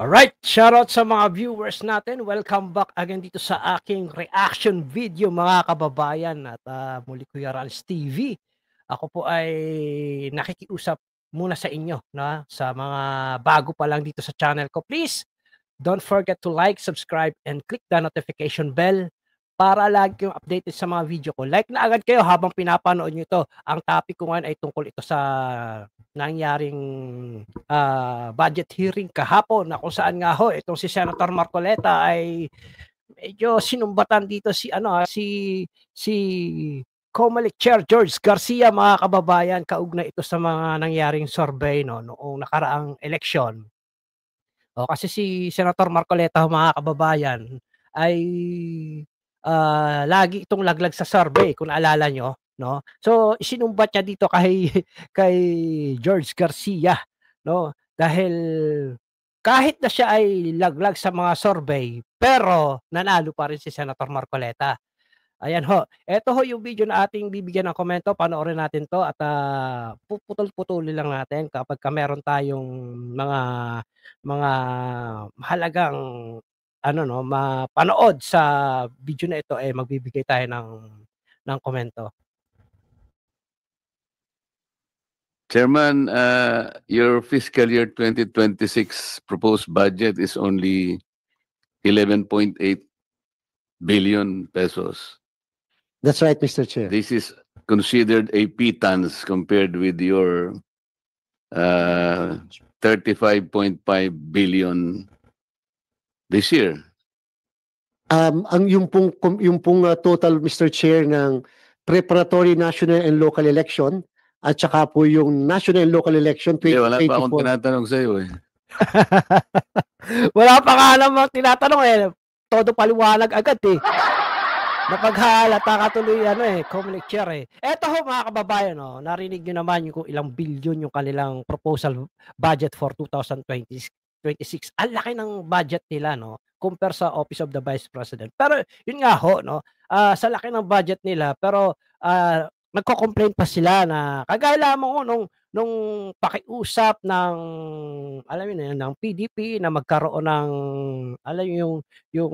Alright, shoutout sa mga viewers natin. Welcome back again dito sa aking reaction video mga kababayan. At muli Kuya Rans TV. Ako po ay nakikiusap muna sa inyo na sa mga bago pa lang dito sa channel ko. Please, don't forget to like, subscribe, and click the notification bell para lagi kayong updated sa mga video ko. Like na agad kayo habang pinapanood nyo ito. Ang topic ko ngayon ay tungkol ito sa nangyaring budget hearing kahapon na kung saan nga ho itong si Senator Marcoleta ay medyo sinumbatan dito si si COMELEC Chair George Garcia mga kababayan kaugnay ito sa mga nangyaring survey noong nakaraang eleksyon. Kasi si Senator Marcoleta mga kababayan ay lagi itong laglag sa survey kung naalala nyo. No? So isinumbat niya dito kay George Garcia, no? Dahil kahit na siya ay laglag sa mga survey, pero nanalo pa rin si Senator Marcoleta. Ayan ho. Ito ho yung video na ating bibigyan ng komento. Panoorin natin to at puputol-putulin lang natin kapag meron tayong mga mahalagang mapanood sa video na ito, magbibigay tayo ng komento. Chairman, your fiscal year 2026 proposed budget is only 11.8 billion pesos. That's right, Mr. Chair. This is considered a pittance compared with your 35.5 billion this year. Yung pong total, Mr. Chair, ng preparatory national and local election at saka po yung national and local election 2024. Wala pa akong tinatanong sa iyo Wala pa nga namang tinatanong todo paliwanag agad Napaghalata ka tuloy COMELEC Chair Eto ho mga kababayan narinig nyo naman yung ilang bilyon yung kanilang proposal budget for 2026. Ang laki ng budget nila compare sa Office of the Vice President. Pero yun nga ho sa laki ng budget nila pero nagko-complain pa sila na kagaya lamang nung pakiusap ng ng PDP na magkaroon ng yung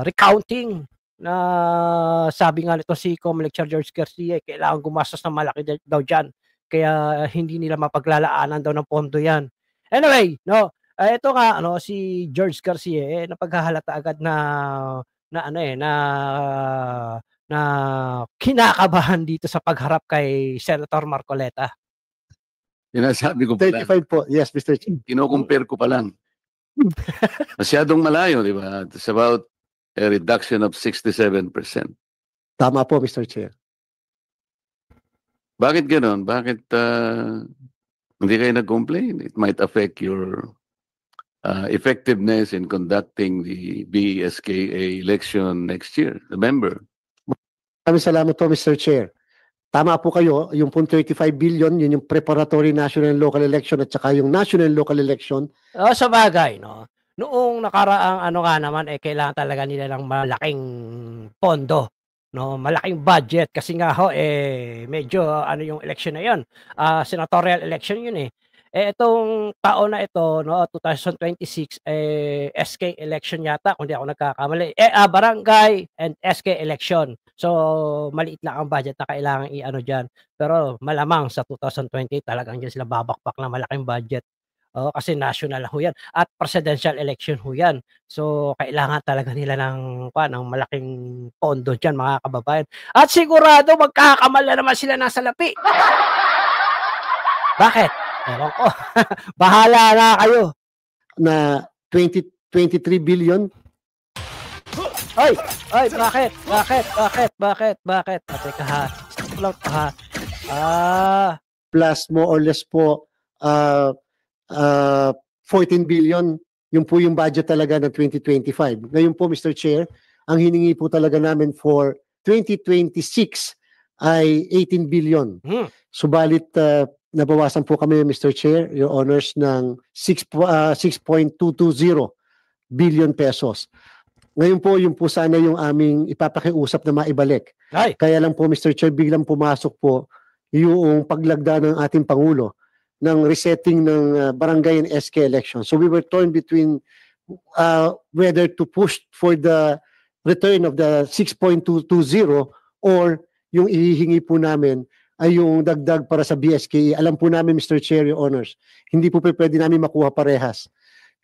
recounting na sabi nga nito si COMELEC Chair George Garcia kailangan gumastos ng malaki daw diyan kaya hindi nila mapaglalaanan daw ng pondo yan. Anyway, ito nga si George Garcia napaghahalata agad na kinakabahan dito sa pagharap kay Senator Marcoleta. Sinasabi ko pa 35 po. Yes, Mr. Chair. Kino-compare ko pa lang. Masyadong malayo, di ba? It's about a reduction of 67%. Tama po, Mr. Chair. Bakit gano'n? Bakit hindi kayo nag-complain? It might affect your effectiveness in conducting the BSKA election next year. Remember? Maraming salamat po, Mr. Chair. Tama po kayo, yung 35 billion, yun yung preparatory national and local election at saka yung national and local election. Sa bagay, noong nakaraang naman, kailangan talaga nila ng malaking pondo, malaking budget kasi nga medyo yung election na yun, senatorial election yun itong taon na ito 2026 SK election yata kung di ako nagkakamali barangay and SK election. So maliit lang ang budget na kailangan diyan. Pero malamang sa 2028 talagang diyan sila babakbak ng malaking budget. Kasi national ho yan at presidential election ho yan. So kailangan talaga nila ng malaking pondo diyan mga kababayan. At sigurado magkakamali naman sila ng salapi. Bakit? Ewan ko. Bahala na kayo. Na 23 billion. Ay, bakit? Teka ha. Stop lang ha. Plus more or less po 14 billion. Yun po yung budget talaga ng 2025. Ngayon po, Mr. Chair, ang hiningi po talaga namin for 2026 ay 18 billion. Subalit nabawasan po kami, Mr. Chair, Your Honors, ng 6.220 billion pesos. Ngayon po, yung po sana yung aming ipapakiusap na maibalik. Kaya lang po, Mr. Chair, biglang pumasok po yung paglagda ng ating Pangulo ng resetting ng barangay and SK election. So we were torn between whether to push for the return of the 6.220 or yung ihihingi po namin ay yung dagdag para sa BSKE. Alam po namin, Mr. Chair, Your Honors, hindi po pwede namin makuha parehas.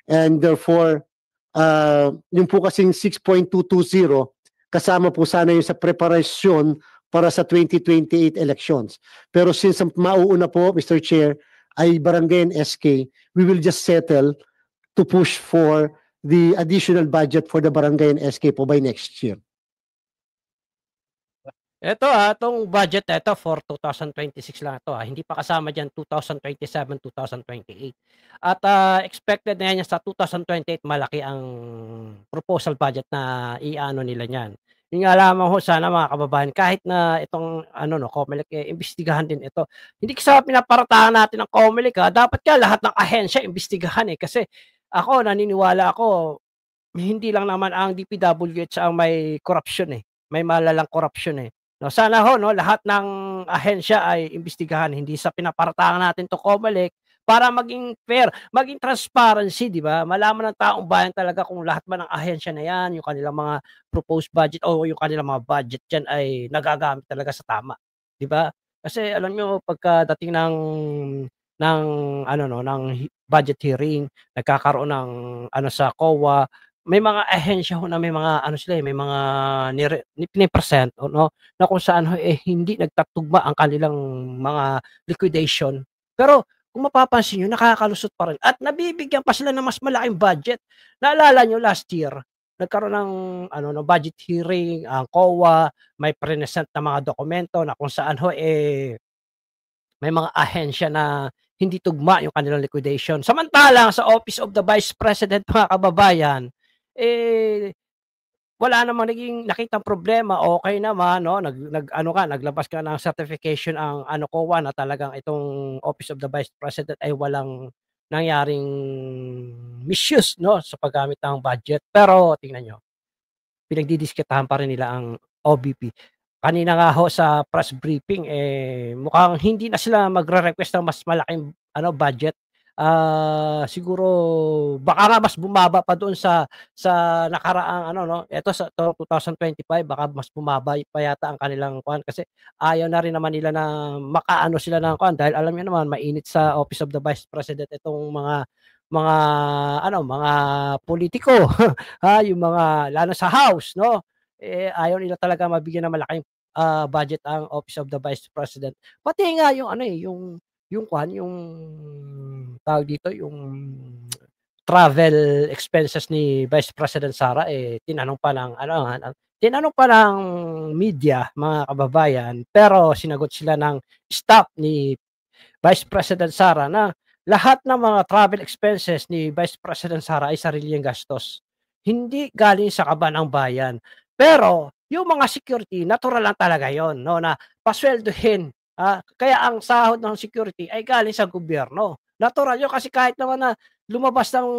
And therefore, yung po kasing 6.220, kasama po sana yung sa preparasyon para sa 2028 elections. Pero since mauuna po, Mr. Chair, ay barangay and SK, we will just settle to push for the additional budget for the barangay and SK po by next year. Ito itong budget na ito for 2026 lang ito hindi pa kasama diyan 2027, 2028. At expected na yan sa 2028 malaki ang proposal budget na iano nila niyan. Yung nga lamang ho sana mga kababayan kahit na itong COMELEC imbestigahan din ito. Hindi kasi pinaparatahan natin ng COMELEC dapat ka lahat ng ahensya imbestigahan kasi ako naniniwala ako hindi lang naman ang DPWH ang may corruption may malalang corruption No, sana ho lahat ng ahensya ay imbestigahan hindi sa pinaparatahan natin to COMELEC para maging fair, maging transparency, di ba? Malaman ng taong bayan talaga kung lahat ba ng ahensya na yan, yung kanilang mga proposed budget o yung kanilang mga budget diyan ay nagagamit talaga sa tama, di ba? Kasi alam niyo pagkadating ng budget hearing, nagkakaroon ng sa COA, may mga ahensya ho na may mga sila may mga pinipresent na kung saan hindi nagtatugma ang kanilang mga liquidation. Pero kung mapapansin niyo nakakalusot pa rin at nabibigyan pa sila ng mas malaking budget. Naalala niyo last year, nagkaroon ng budget hearing ang COA, may present na mga dokumento na kung saan may mga ahensya na hindi tugma yung kanilang liquidation. Samantalang sa Office of the Vice President mga kababayan, wala namang naging nakitang problema, okay naman naglabas ka ng certification ang COA na talagang itong Office of the Vice President ay walang nangyaring misuse sa paggamit ng budget. Pero tingnan nyo, pinagdidiskitahan pa rin nila ang OBP. Kanina nga ho sa press briefing mukhang hindi na sila magre-request ng mas malaking budget. Siguro baka nga mas bumaba pa doon sa nakaraang ito sa 2025 baka mas bumaba pa yata ang kanilang kuan kasi ayaw na rin naman nila na makaano sila ng kuan dahil alam niyo naman mainit sa Office of the Vice President itong mga politiko yung mga lalo sa House ayaw nila talaga mabigyan ng malaking budget ang Office of the Vice President. Pati nga yung yung tawag dito, yung travel expenses ni Vice President Sara tinanong pa ng media mga kababayan pero sinagot sila ng staff ni Vice President Sara na lahat ng mga travel expenses ni Vice President Sara ay sarili niyang gastos. Hindi galing sa kaban ng bayan. Pero yung mga security, natural lang talaga 'yon na pasweldohin. Kaya ang sahod ng security ay galing sa gobyerno. Natural 'yun kasi kahit naman na lumabas ng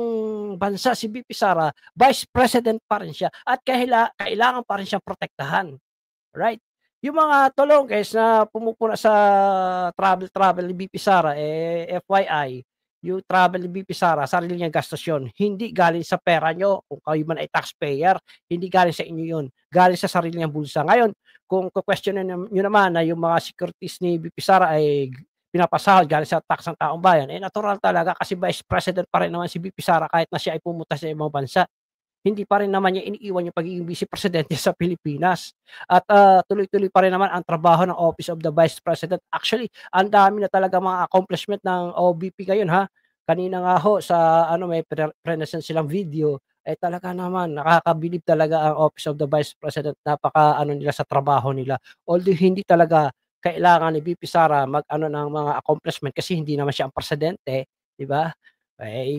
bansa si VP Sara, Vice President pa rin siya at kailangan pa rin siyang protektahan. Right? Yung mga tulongges na pumupuna sa travel ni VP Sara FYI, yung travel ni VP Sara, sarili niyang gastos yun. Hindi galing sa pera nyo. Kung kayo man ay taxpayer, hindi galing sa inyo yun. Galing sa sarili niyang bulsa. Ngayon, kung questionin nyo naman na yung mga securities ni VP Sara ay pinapasahod galing sa tax ng taong bayan, natural talaga kasi Vice President pa rin naman si VP Sara kahit na siya ay pumunta sa ibang bansa. Hindi pa rin naman niya iniiwan yung pagiging Vice Presidente sa Pilipinas. At tuloy-tuloy pa rin naman ang trabaho ng Office of the Vice President. Actually, ang dami na talaga mga accomplishment ng OVP ngayon Kanina nga ho sa may present silang video talaga naman nakakabilib talaga ang Office of the Vice President. Napaka nila sa trabaho nila. Although hindi talaga kailangan ni VP Sara ng mga accomplishment kasi hindi naman siya ang presidente, di ba?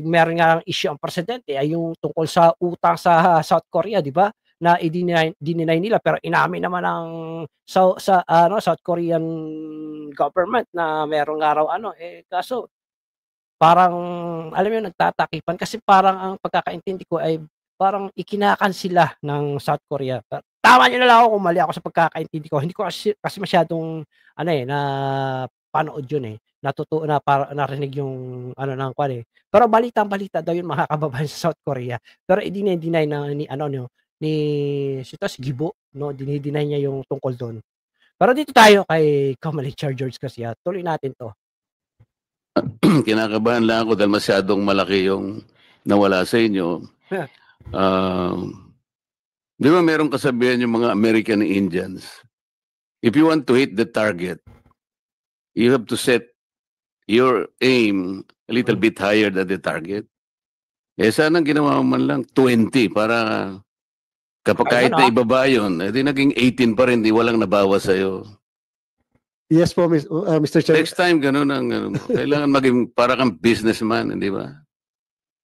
Meron nga ang issue ang presidente ay yung tungkol sa utang sa South Korea, di ba? Na i-deny nila pero inamin naman ng South Korean government na meron nga raw kaso parang alam mo nagtatakipan kasi parang ang pagkakaintindi ko ay parang ikinakan sila ng South Korea. Tama niyo na lang ako kung mali ako sa pagkakaintindi ko. Hindi ko kasi masyadong na napanood yun, narinig yung ano ng kwan, Pero balitang-balita daw yun mga kababayan sa South Korea. Pero i-deny na ni si Gibo, no, dinideny niya yung tungkol doon. Pero dito tayo kay Comrade George Garcia. Tuloy natin 'to. Kinakabahan lang ako dahil masyadong malaki yung nawala sa inyo. Di ba merong kasabihan yung mga American Indians? If you want to hit the target, you have to set your aim a little bit higher than the target. Sana ginawa mo man lang 20 para kapag kahit na ibaba yun, di naging 18 pa rin, di walang nabawas sa'yo. Yes po, Mr. Chair. Next time, ganun ang kailangan maging para kang businessman, di ba?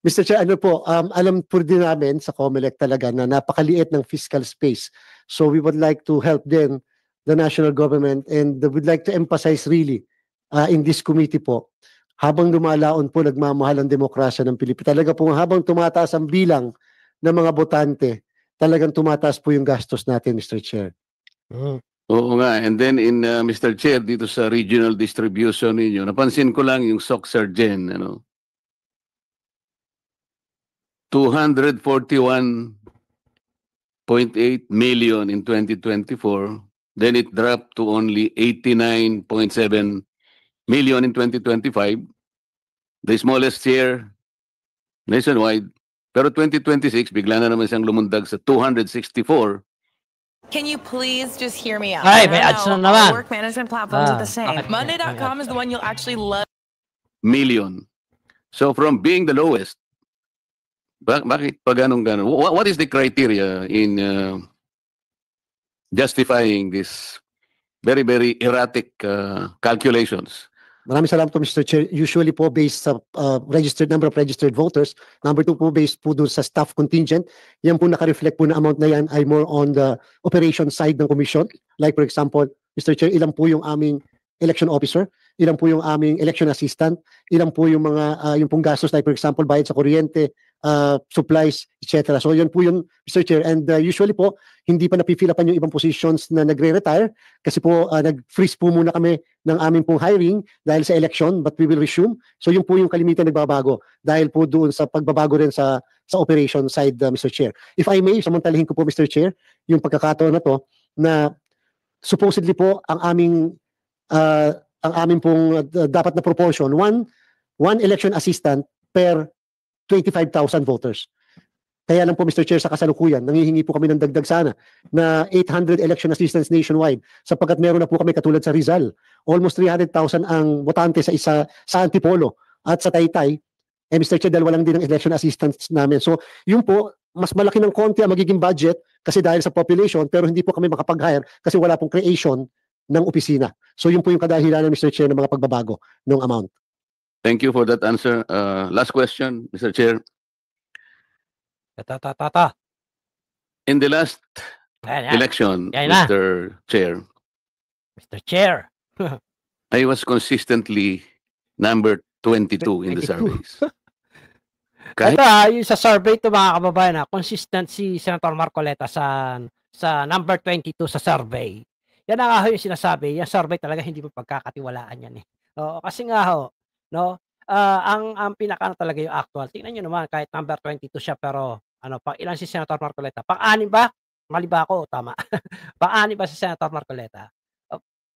Mr. Chair, alam po din namin sa COMELEC talaga na napakaliit ng fiscal space. So we would like to help them, the national government, and would like to emphasize really in this committee po, habang lumalaon po nagmamahal ang demokrasya ng Pilipinas, talaga po habang tumataas ang bilang ng mga botante, talagang tumataas po yung gastos natin, Mr. Chair. Oo nga. And then Mr. Chair, dito sa regional distribution ninyo, napansin ko lang yung SOCSERGEN, 241.8 million in 2024. Then it dropped to only 89.7 million in 2025. The smallest share nationwide. Pero 2026, bigla na naman siyang lumundag sa 264. Can you please just hear me out? Ay, may ads na naman. Work management platforms are the same. Monday.com is the one you'll actually love. Million. So from being the lowest, bakit pa ganun-ganun? What is the criteria in justifying this very, very erratic calculations? Maraming salamat po, Mr. Chair. Usually po based sa number of registered voters. Number 2 po based po doon sa staff contingent. Yan po naka-reflect po na amount na yan ay more on the operation side ng commission. Like for example, Mr. Chair, ilan po yung aming election officer, ilan po yung aming election assistant, ilan po yung mga yung pong gastos like for example bayad sa kuryente, supplies, etc. So yun po yun, Mr. Chair. And usually po, hindi pa napifilapan yung ibang positions na nagre-retire kasi po nag-freeze po muna kami ng aming pong hiring dahil sa election, but we will resume. So yun po yung kalimitan nagbabago dahil po doon sa pagbabago rin sa operation side, Mr. Chair. If I may, samantalahin ko po, Mr. Chair, yung pagkakataon na to na supposedly po ang aming pong dapat na proportion, one election assistant per 25,000 voters. Kaya lang po, Mr. Chair, sa kasalukuyan, nanghihingi po kami ng dagdag sana na 800 election assistants nationwide sapagkat meron na po kami katulad sa Rizal. Almost 300,000 ang botante sa Antipolo at sa Taytay. Mr. Chair, dalawa lang din ang election assistants namin. So, yun po, mas malaki ng konti ang magiging budget kasi dahil sa population pero hindi po kami makapag-hire kasi wala pong creation ng opisina. So, yun po yung kadahilanan, Mr. Chair, ng mga pagbabago ng amount. Thank you for that answer. Last question, Mr. Chair. In the last election, Mr. Chair. Mr. Chair. I was consistently number 22 in the surveys. Ito yung sa survey ito mga kababayan, consistent si Senator Marcoleta sa number 22 sa survey. Yan ang yung sinasabi, yung survey talaga hindi mo pagkakatiwalaan yan kasi nga no? Ang pinaka talaga yung actual. Tingnan niyo naman kahit number 22 siya pero pang ilan si Senator Marcoleta? Pang-anim ba? Mali ba ako? Tama. Pang-anim ba si Senator Marcoleta?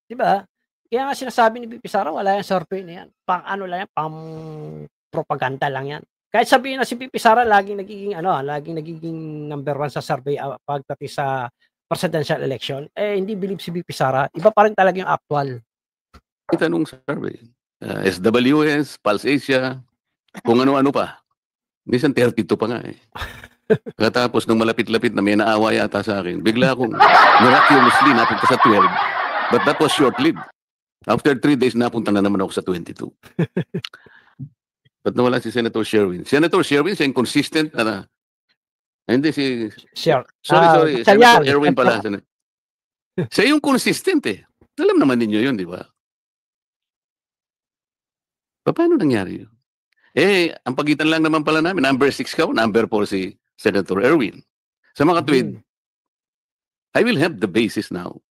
'Di ba? Kaya nga sinasabi ni BP Sara wala yung survey na yan. Pang-ano lang yan, pang propaganda lang yan. Kahit sabihin na si BP Sara laging nagiging number 1 sa survey pagdating sa presidential election, hindi believe si BP Sara. Iba pa rin talaga yung actual. Itanong survey. SWS, Pulse Asia, kung ano-ano pa. Minsan 32 pa nga Katapos nung malapit-lapit na may naawa yata sa akin, bigla akong miraculously napunta sa 12. But that was short-lived. After 3 days, napunta na naman ako sa 22. But nawala si Senator Sherwin. Senator Sherwin, siya inconsistent hindi si... Sorry. Senator Erwin pala. Siya yung consistent Alam naman ninyo yun, di ba? Paano nangyari yun? Ang pagitan lang naman pala namin, number 6 ka, number 4 si Senator Erwin. Sa mga tweet, I will have the basis now.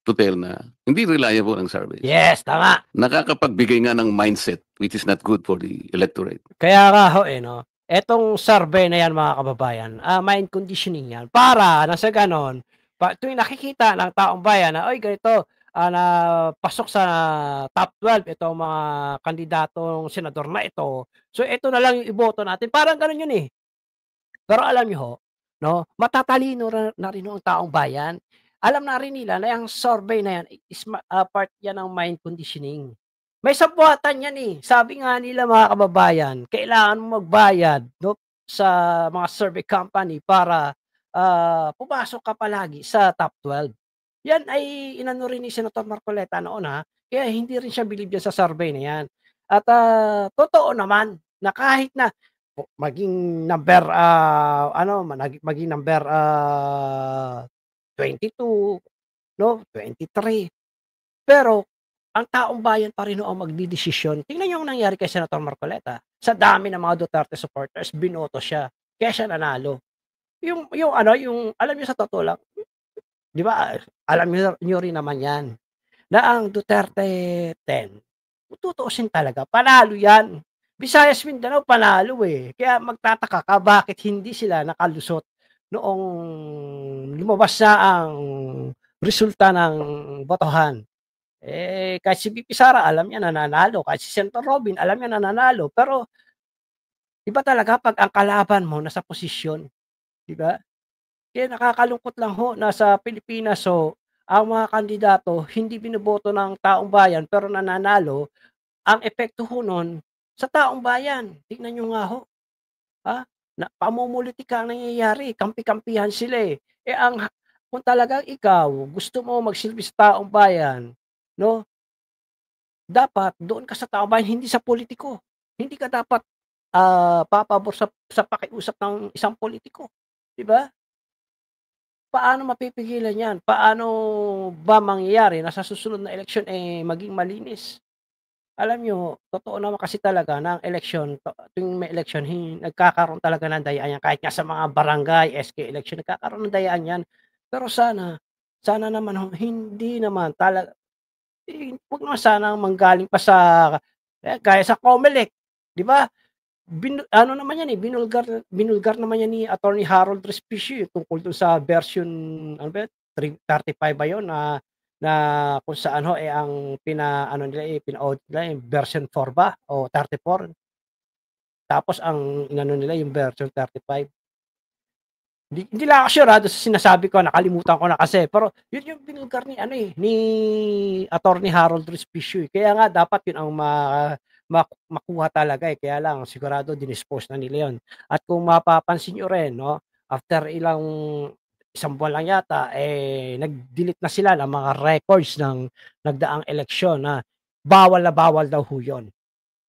to tell na hindi reliable ang survey. Yes, tama. Nakakapagbigay nga ng mindset which is not good for the electorate. Kaya nga ho no. Etong survey na yan mga kababayan, mind conditioning yan. Para nasa ganon, tuwing nakikita ng taong bayan na, oy ganito, na pasok sa top 12 itong mga kandidatong senador na ito. So ito na lang yung iboto natin. Parang ganon yun eh. Pero alam niyo ho, no, matatalino na rin ang taong bayan. Alam na rin nila na yung survey na yan is part yan ng mind conditioning. May sabuatan yan eh. Sabi nga nila mga kababayan, kailangan mo magbayad no, sa mga survey company para pumasok ka palagi sa top 12. Yan ay inano rin ni Senator Marcoleta noon ha. Kaya hindi rin siya believe sa survey na yan. At totoo naman na kahit na maging number maging number 22 no 23 pero ang taong bayan pa rin ang magdidesisyon. Tingnan niyo ang nangyari kay Senator Marcoleta. Sa dami ng mga Duterte supporters, binoto siya. Kaya siya nanalo. Yung alam niyo sa totoo lang, 'di ba? Alam niyo rin naman 'yan na ang Duterte 10 tutuusin talaga, panalo 'yan. Visayas Mindanao panalo eh. Kaya magtataka ka bakit hindi sila nakalusot noong lumabas na ang resulta ng botohan. Kahit si BP Sara alam niya nananalo, kahit si Senator Robin alam niya nananalo, pero iba talaga pag ang kalaban mo nasa posisyon, 'di ba? Kaya nakakalungkot lang ho nasa Pilipinas ang mga kandidato hindi binoboto ng taong bayan pero nananalo, ang epekto ho nun sa taong bayan. Tingnan niyo nga ho. Na pamumulitika ang nangyayari, kampi-kampihan sila eh. Kung talagang ikaw gusto mo magsilbi sa taong bayan, no? Dapat doon ka sa taong bayan, hindi sa politiko. Hindi ka dapat papabor sa pakiusap ng isang politiko, 'di ba? Paano mapipigilan 'yan? Paano ba mangyayari na sa susunod na eleksyon maging malinis? Alam niyo, totoo naman kasi talaga na ang eleksyon, tuwing may eleksyon, nagkakaroon talaga ng dayaan yan. Kahit nga sa mga barangay, SK election, nagkakaroon ng dayaan yan. Pero sana naman hindi naman talaga, huwag naman sana manggaling pa sa, gaya sa COMELEC, di ba? Naman yan binulgar naman yan ni Attorney Harold Respicio tungkol dun sa version, 35 ba yun, na kung saan ang pina-audit nila yung version 4 ba o 34. Tapos ang nila yung version 35. Hindi lang ako sure doon sa sinasabi ko, nakalimutan ko na kasi. Pero yun yung binulgar ni Attorney Harold Respicio. Kaya nga dapat yun ang makuha talaga Kaya lang sigurado dinispose na nila yun. At kung mapapansin nyo rin, no, after isang buwan lang yata, nag-delete na sila ng mga records ng nagdaang eleksyon na bawal daw ho yun.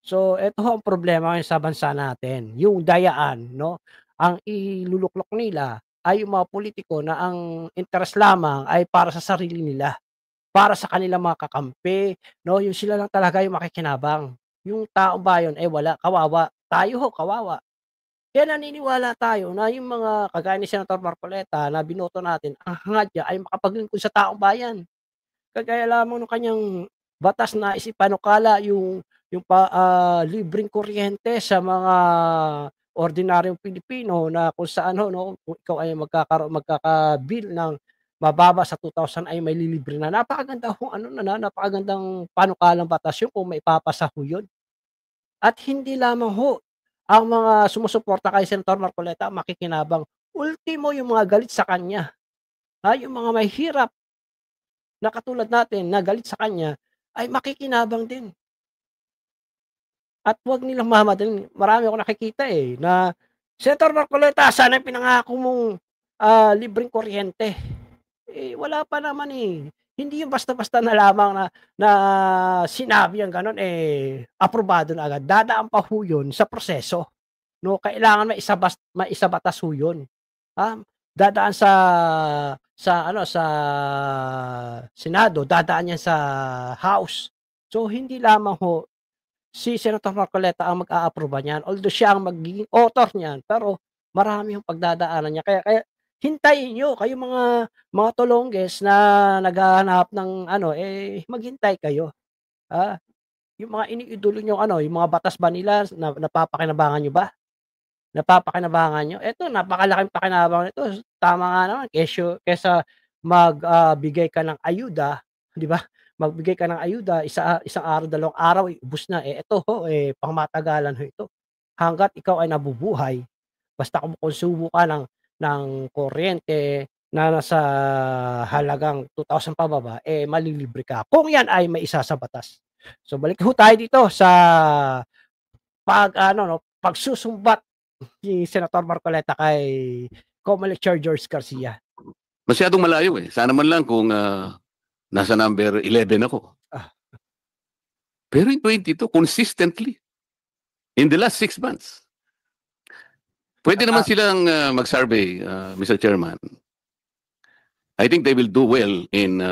So, ito ang problema ngayon sa bansa natin. Yung dayaan, no? Ang iluluklok nila ay yung mga politiko na ang interest lamang ay para sa sarili nila. Para sa kanilang mga kakampi, no? Yung sila lang talaga yung makikinabang. Yung taong bayan, wala, kawawa. Tayo kawawa. Kaya naniniwala tayo na yung mga kagaya ni Senator Marcoleta na binoto natin, ang hangad niya ay makapaglingkod sa taong bayan. Kagaya lamang ng kanyang batas na isipanukala yung libreng kuryente sa mga ordinaryong Pilipino na kung saan kung ikaw ay magkaka-bill ng mababa sa 2,000 ay may lilibre na. Napakaganda napakagandang panukalang batas yun kung maipapasa ho yun. At hindi lamang ang mga sumusuporta kay Senator Marcoleta makikinabang. Ultimo yung mga galit sa kanya. Yung mga mahihirap na katulad natin na galit sa kanya ay makikinabang din. At huwag nilang mamadalin. Marami akong nakikita na Senator Marcoleta, sana yung pinangako mong libreng kuryente. Wala pa naman Hindi yung basta-basta na lamang na sinabi ang ganon aprobado na agad. Dadaan pa ho yun sa proseso. No, kailangan maisabatas ho yun. Dadaan sa Senado, dadaan yan sa House. So hindi lamang si Senator Marcoleta ang mag-aaproba niyan. Although siya ang magiging author niyan, pero marami yung pagdadaanan niya. Kaya hintayin niyo kayo mga Tolongges na naghahanap ng ano, maghintay kayo. Yung mga iniidolo niyong ano, yung mga batas ba nila napapakinabangan niyo ba? Napapakinabangan niyo? Eto napakalaking pakinabangan nito, tama nga naman kaysa bigay ka ng ayuda, 'di ba? Magbigay ka ng ayuda isang araw, 2 araw, ubos na. Eto ho, pangmatagalan ho ito. Hangga't ikaw ay nabubuhay, basta kumukonsumo ka ng kuryente na nasa halagang 2,000 pababa, malilibre ka. Kung 'yan ay maisa sa batas. So balik ho tayo dito sa pag-ano 'no, pagsusumbat ni Senator Marcoleta kay Comelec Chair George Garcia. Masyadong malayo eh. Sana man lang kung nasa number 11 ako. Pero in 22, consistently, in the last 6 months, pwede naman silang mag-survey, Mr. Chairman. I think they will do well in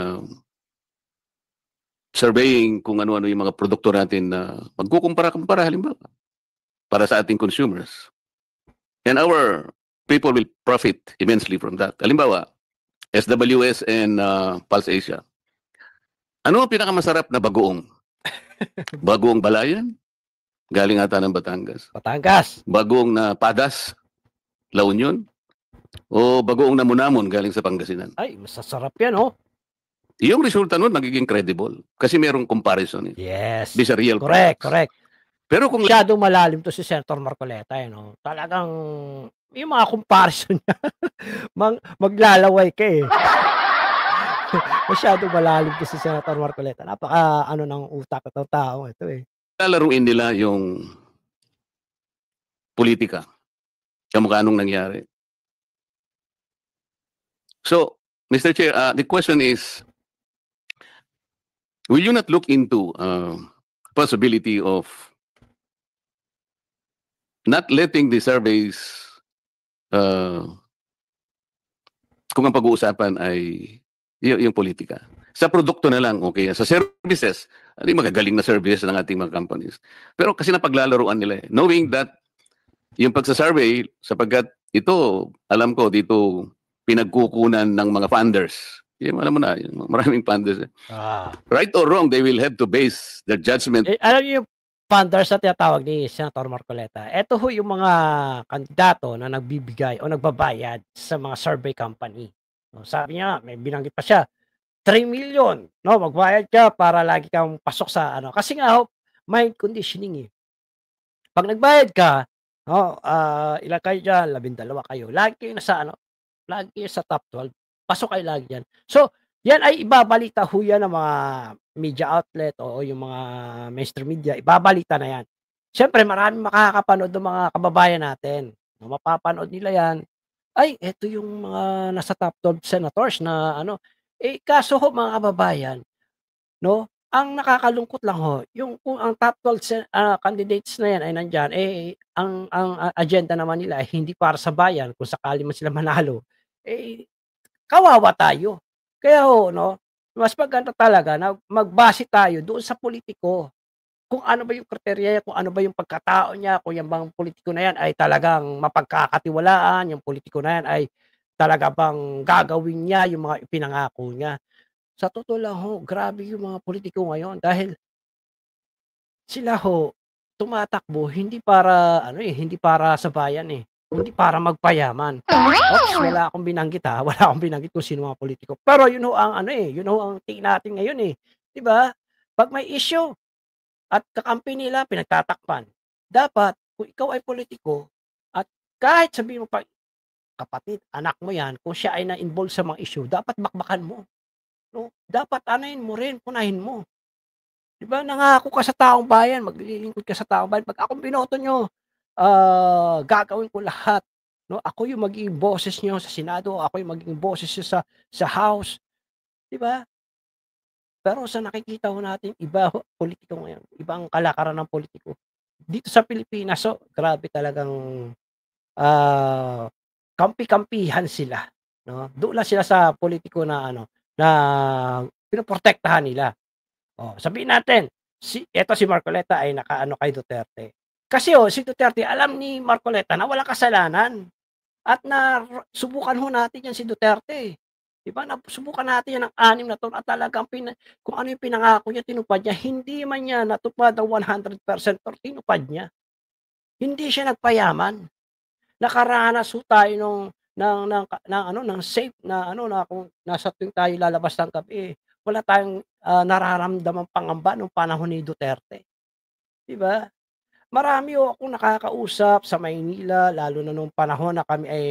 surveying kung ano-ano yung mga produkto natin na magkukumpara-kumpara halimbawa para sa ating consumers. And our people will profit immensely from that. Halimbawa, SWS and Pulse Asia. Ano ang pinakamasarap na bagoong? Bagoong Balayan? Galing ata ng Batangas. Batangas. Bagoong na Padas? La Union? O bagoong na Munamon galing sa Pangasinan? Ay, masasarap yan, oh. Yung resulta nun magiging credible. Kasi merong comparison. Yes. These are real correct, products. correct. Pero kung masyadong malalim to si Senator Marcoleta, no? Talagang yung mga comparison niya, maglalaway ka eh. Masyadong malalim to si Senator Marcoleta. Napaka ano ng utak ng tao ito eh. lalaruin nila yung politika. Kamukha nung nangyari. So, Mr. Chair, the question is, will you not look into possibility of not letting the surveys, kung ang pag-uusapan ay yung politika. Sa produkto na lang, okay. Sa services, hindi magagaling na services ng ating mga companies. Pero kasi napaglalaruan nila eh. Knowing that yung pagsasurvey, sapagkat ito, alam ko, dito pinagkukunan ng mga funders. Yung, alam mo na, yung maraming funders. Right or wrong, they will have to base their judgment. Alam niyo yung funders na tinatawag ni Senator Marcoleta. Ito ho yung mga kandidato na nagbibigay o nagbabayad sa mga survey company. Sabi niya, may binanggit pa siya, 3 million, no, magbayad ka para lagi kang pasok sa ano. Kasi nga ho, mind conditioning eh. Pag nagbayad ka, no, ilan kayo dyan, 12 kayo. Lagi kayo nasa ano, lagi kayo sa top 12. Pasok kayo lagi dyan. So, yan ay ibabalita ho yan ng mga media outlet o yung mga mainstream media. Ibabalita na yan. Siyempre, maraming makakapanood ng mga kababayan natin. No, mapapanood nila yan. Ay, eto yung mga nasa top 12 senators na ano. Kaso ho mga kababayan, no, ang nakakalungkot lang ho, yung kung ang top 12 candidates na yan ay nandyan, ang agenda naman nila ay hindi para sa bayan, kung sakali man sila manalo, kawawa tayo. Kaya ho, no, mas maganda talaga na magbase tayo doon sa politiko. Kung ano ba yung kriteria, kung ano ba yung pagkatao niya, kung yung bang politiko na yan ay talagang mapagkakatiwalaan, yung politiko na yan ay talaga bang gagawin niya yung mga ipinangako niya. Sa totoo lang ho, grabe yung mga politiko ngayon dahil sila ho tumatakbo hindi para ano hindi para sa bayan hindi para magpayaman. Oops, wala akong binanggit wala akong binanggit kung sino mga politiko. Pero yun ho ang yun ho ang tingin natin ngayon 'di ba? Pag may issue at kakampi nila pinagtatakpan. Dapat kung ikaw ay politiko at kahit sabihin mo pa kapatid, anak mo yan, kung siya ay na-involve sa mga issue, dapat bakbakan mo. No? Dapat anayin mo rin, punahin mo. Di ba? Nangako ka sa taong bayan, maglilingkod ka sa taong bayan. Pag akong binoto nyo, gagawin ko lahat. No? Ako yung magiging boses nyo sa Senado, ako yung magiging boses nyo sa House. Di ba? Pero sa nakikita ho natin, iba politiko ngayon. Ibang kalakaran ng politiko. Dito sa Pilipinas, grabe talagang kampi-kampihan sila, no? Doon lang sila sa politiko na na pinoprotektahan nila. Sabihin natin, si Marcoleta ay nakaano kay Duterte. Kasi si Duterte alam ni Marcoleta na walang kasalanan. At subukan ho natin yan si Duterte. Diba? Subukan natin yan ng 6 na taon at talagang kung ano yung pinangako niya, tinupad niya. Hindi man niya natupad ng 100% pero tinupad niya. Hindi siya nagpayaman. Nakaranas ho tayo ng safe na kung nasa tuwing tayo lalabas ng gabi, wala tayong nararamdamang pangamba nung panahon ni Duterte. Diba? Marami ho akong nakakausap sa Maynila, lalo na nung panahon na kami ay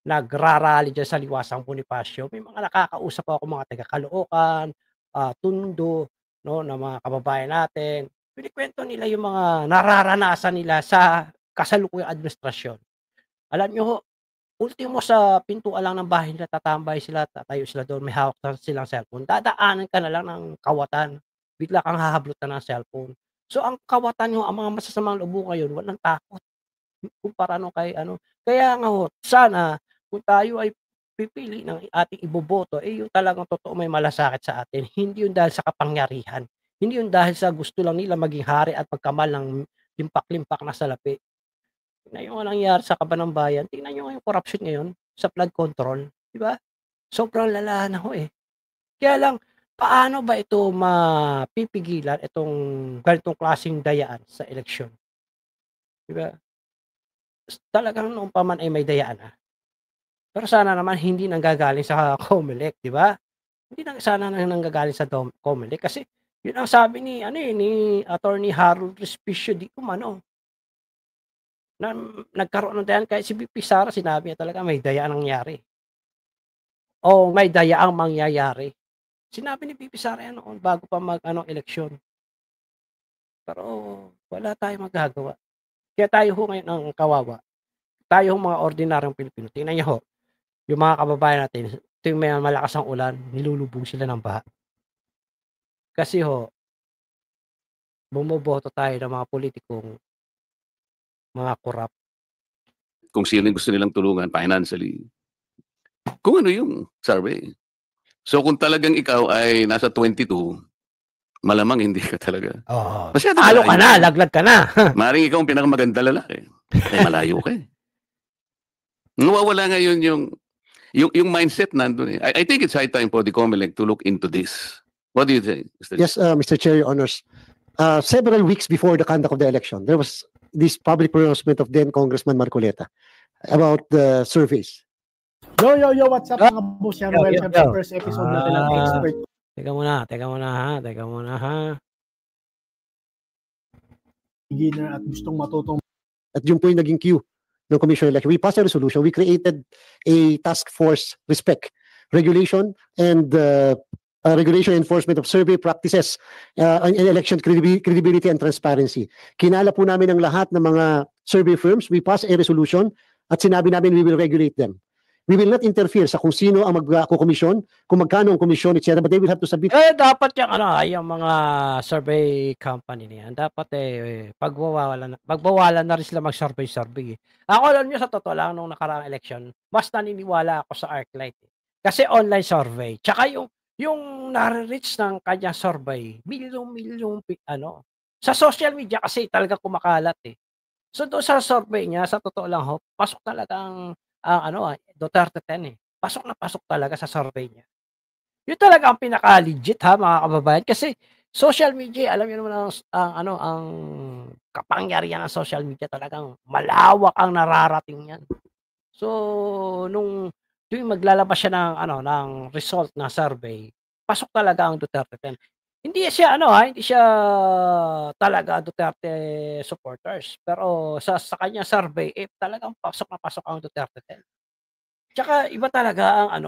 nagrarally dyan sa Liwasang Bonifacio. May mga nakakausap ako mga taga Caloocan, Tondo, no, na mga kababayan natin. Pinikwento nila yung mga nararanasan nila sa kasalukuyang administrasyon. Alam nyo ho, ultimo sa pintuan lang ng bahay nila, tatambay sila, tatayo sila doon, may hawak na silang cellphone. Dadaanan ka na lang ng kawatan, bigla kang hahablutan ng cellphone. So ang kawatan nyo, ang mga masasamang loob ngayon, walang takot. Kumpara nung kay ano. Kaya nga ho, sana kung tayo ay pipili ng ating iboboto, yung talagang totoo may malasakit sa atin. Hindi yun dahil sa kapangyarihan. Hindi yun dahil sa gusto lang nila maging hari at pagkamal ng limpak-limpak na salapi. Tingnan nyo ang nangyari sa Kaban ng Bayan. Tingnan nyo yung corruption ngayon sa flood control. Diba? Sobrang lala na ho eh. Kaya lang, paano ba ito mapipigilan itong ganitong klaseng dayaan sa eleksyon? Diba? Talagang noong pa man ay may dayaan na. Pero sana naman hindi nanggagaling sa COMELEC, di ba? Hindi sana nanggagaling sa COMELEC kasi yun ang sabi ni Attorney Harold Respicio di umano. Na nagkaroon ng dayaan kahit si BP Sara sinabi niya talaga may dayaan nangyari. O may dayaang mangyayari. Sinabi ni BP Sara yan noon bago pa eleksyon. Pero wala tayong magagawa. Kaya tayo ho ngayon ang kawawa. Tayo mga ordinaryong Pilipino. Tingnan niyo ho, yung mga kababayan natin, tuwing may malakas ang ulan, nilulubog sila ng baha. Kasi ho, bumoboto tayo ng mga politikong mga korap. Kung sino gusto nilang tulungan financially. Kung ano yung survey. So kung talagang ikaw ay nasa 22, malamang hindi ka talaga. Oo. Talo ka na, laglag ka na. Maring ikaw ang pinakamaganda lalaki. Malayo ka eh. Nawawala ngayon yung mindset nandun eh. I think it's high time for the COMELEC to look into this. What do you think, Mr. Yes, Mr. Chair, Your Honors. Several weeks before the conduct of the election, there was this public pronouncement of then Congressman Marcoleta about the surveys. Yo, what's up mga boss? Welcome sa first episode natin ng Expert. Teka muna ha. Beginner at gustong matutong. At yun po yung naging cue ng Commission election. We passed a resolution. We created a task force respect, regulation and regulation enforcement of survey practices and election credibility and transparency. Kinala po namin ang lahat ng mga survey firms. We passed a resolution at sinabi namin we will regulate them. We will not interfere sa kung sino ang mag-komisyon, kung magkano ang komisyon, etc. But they will have to submit. Dapat yung mga survey company niyan, dapat pagbawalan na rin sila mag-survey. Ako alam nyo sa totoo lang nung nakaraang election, mas naniniwala ako sa ArcLight. Kasi online survey. Tsaka yung nare-reach ng kanyang survey, milyong sa social media kasi talaga kumakalat eh. So doon sa survey niya, sa totoo lang ho, pasok talagang Duterte 10 eh. Pasok na pasok talaga sa survey niya. Yun talaga ang pinaka-legit ha mga kababayan kasi social media, alam niyo naman ang kapangyarihan ng social media talagang malawak ang nararating yan. So nung maglalabas siya ng result ng survey, pasok talaga ang Duterte 10. Hindi siya hindi siya talaga Duterte supporters. Pero sa kanya survey talagang pasok na pasok ang Duterte 10. Tsaka iba talaga ang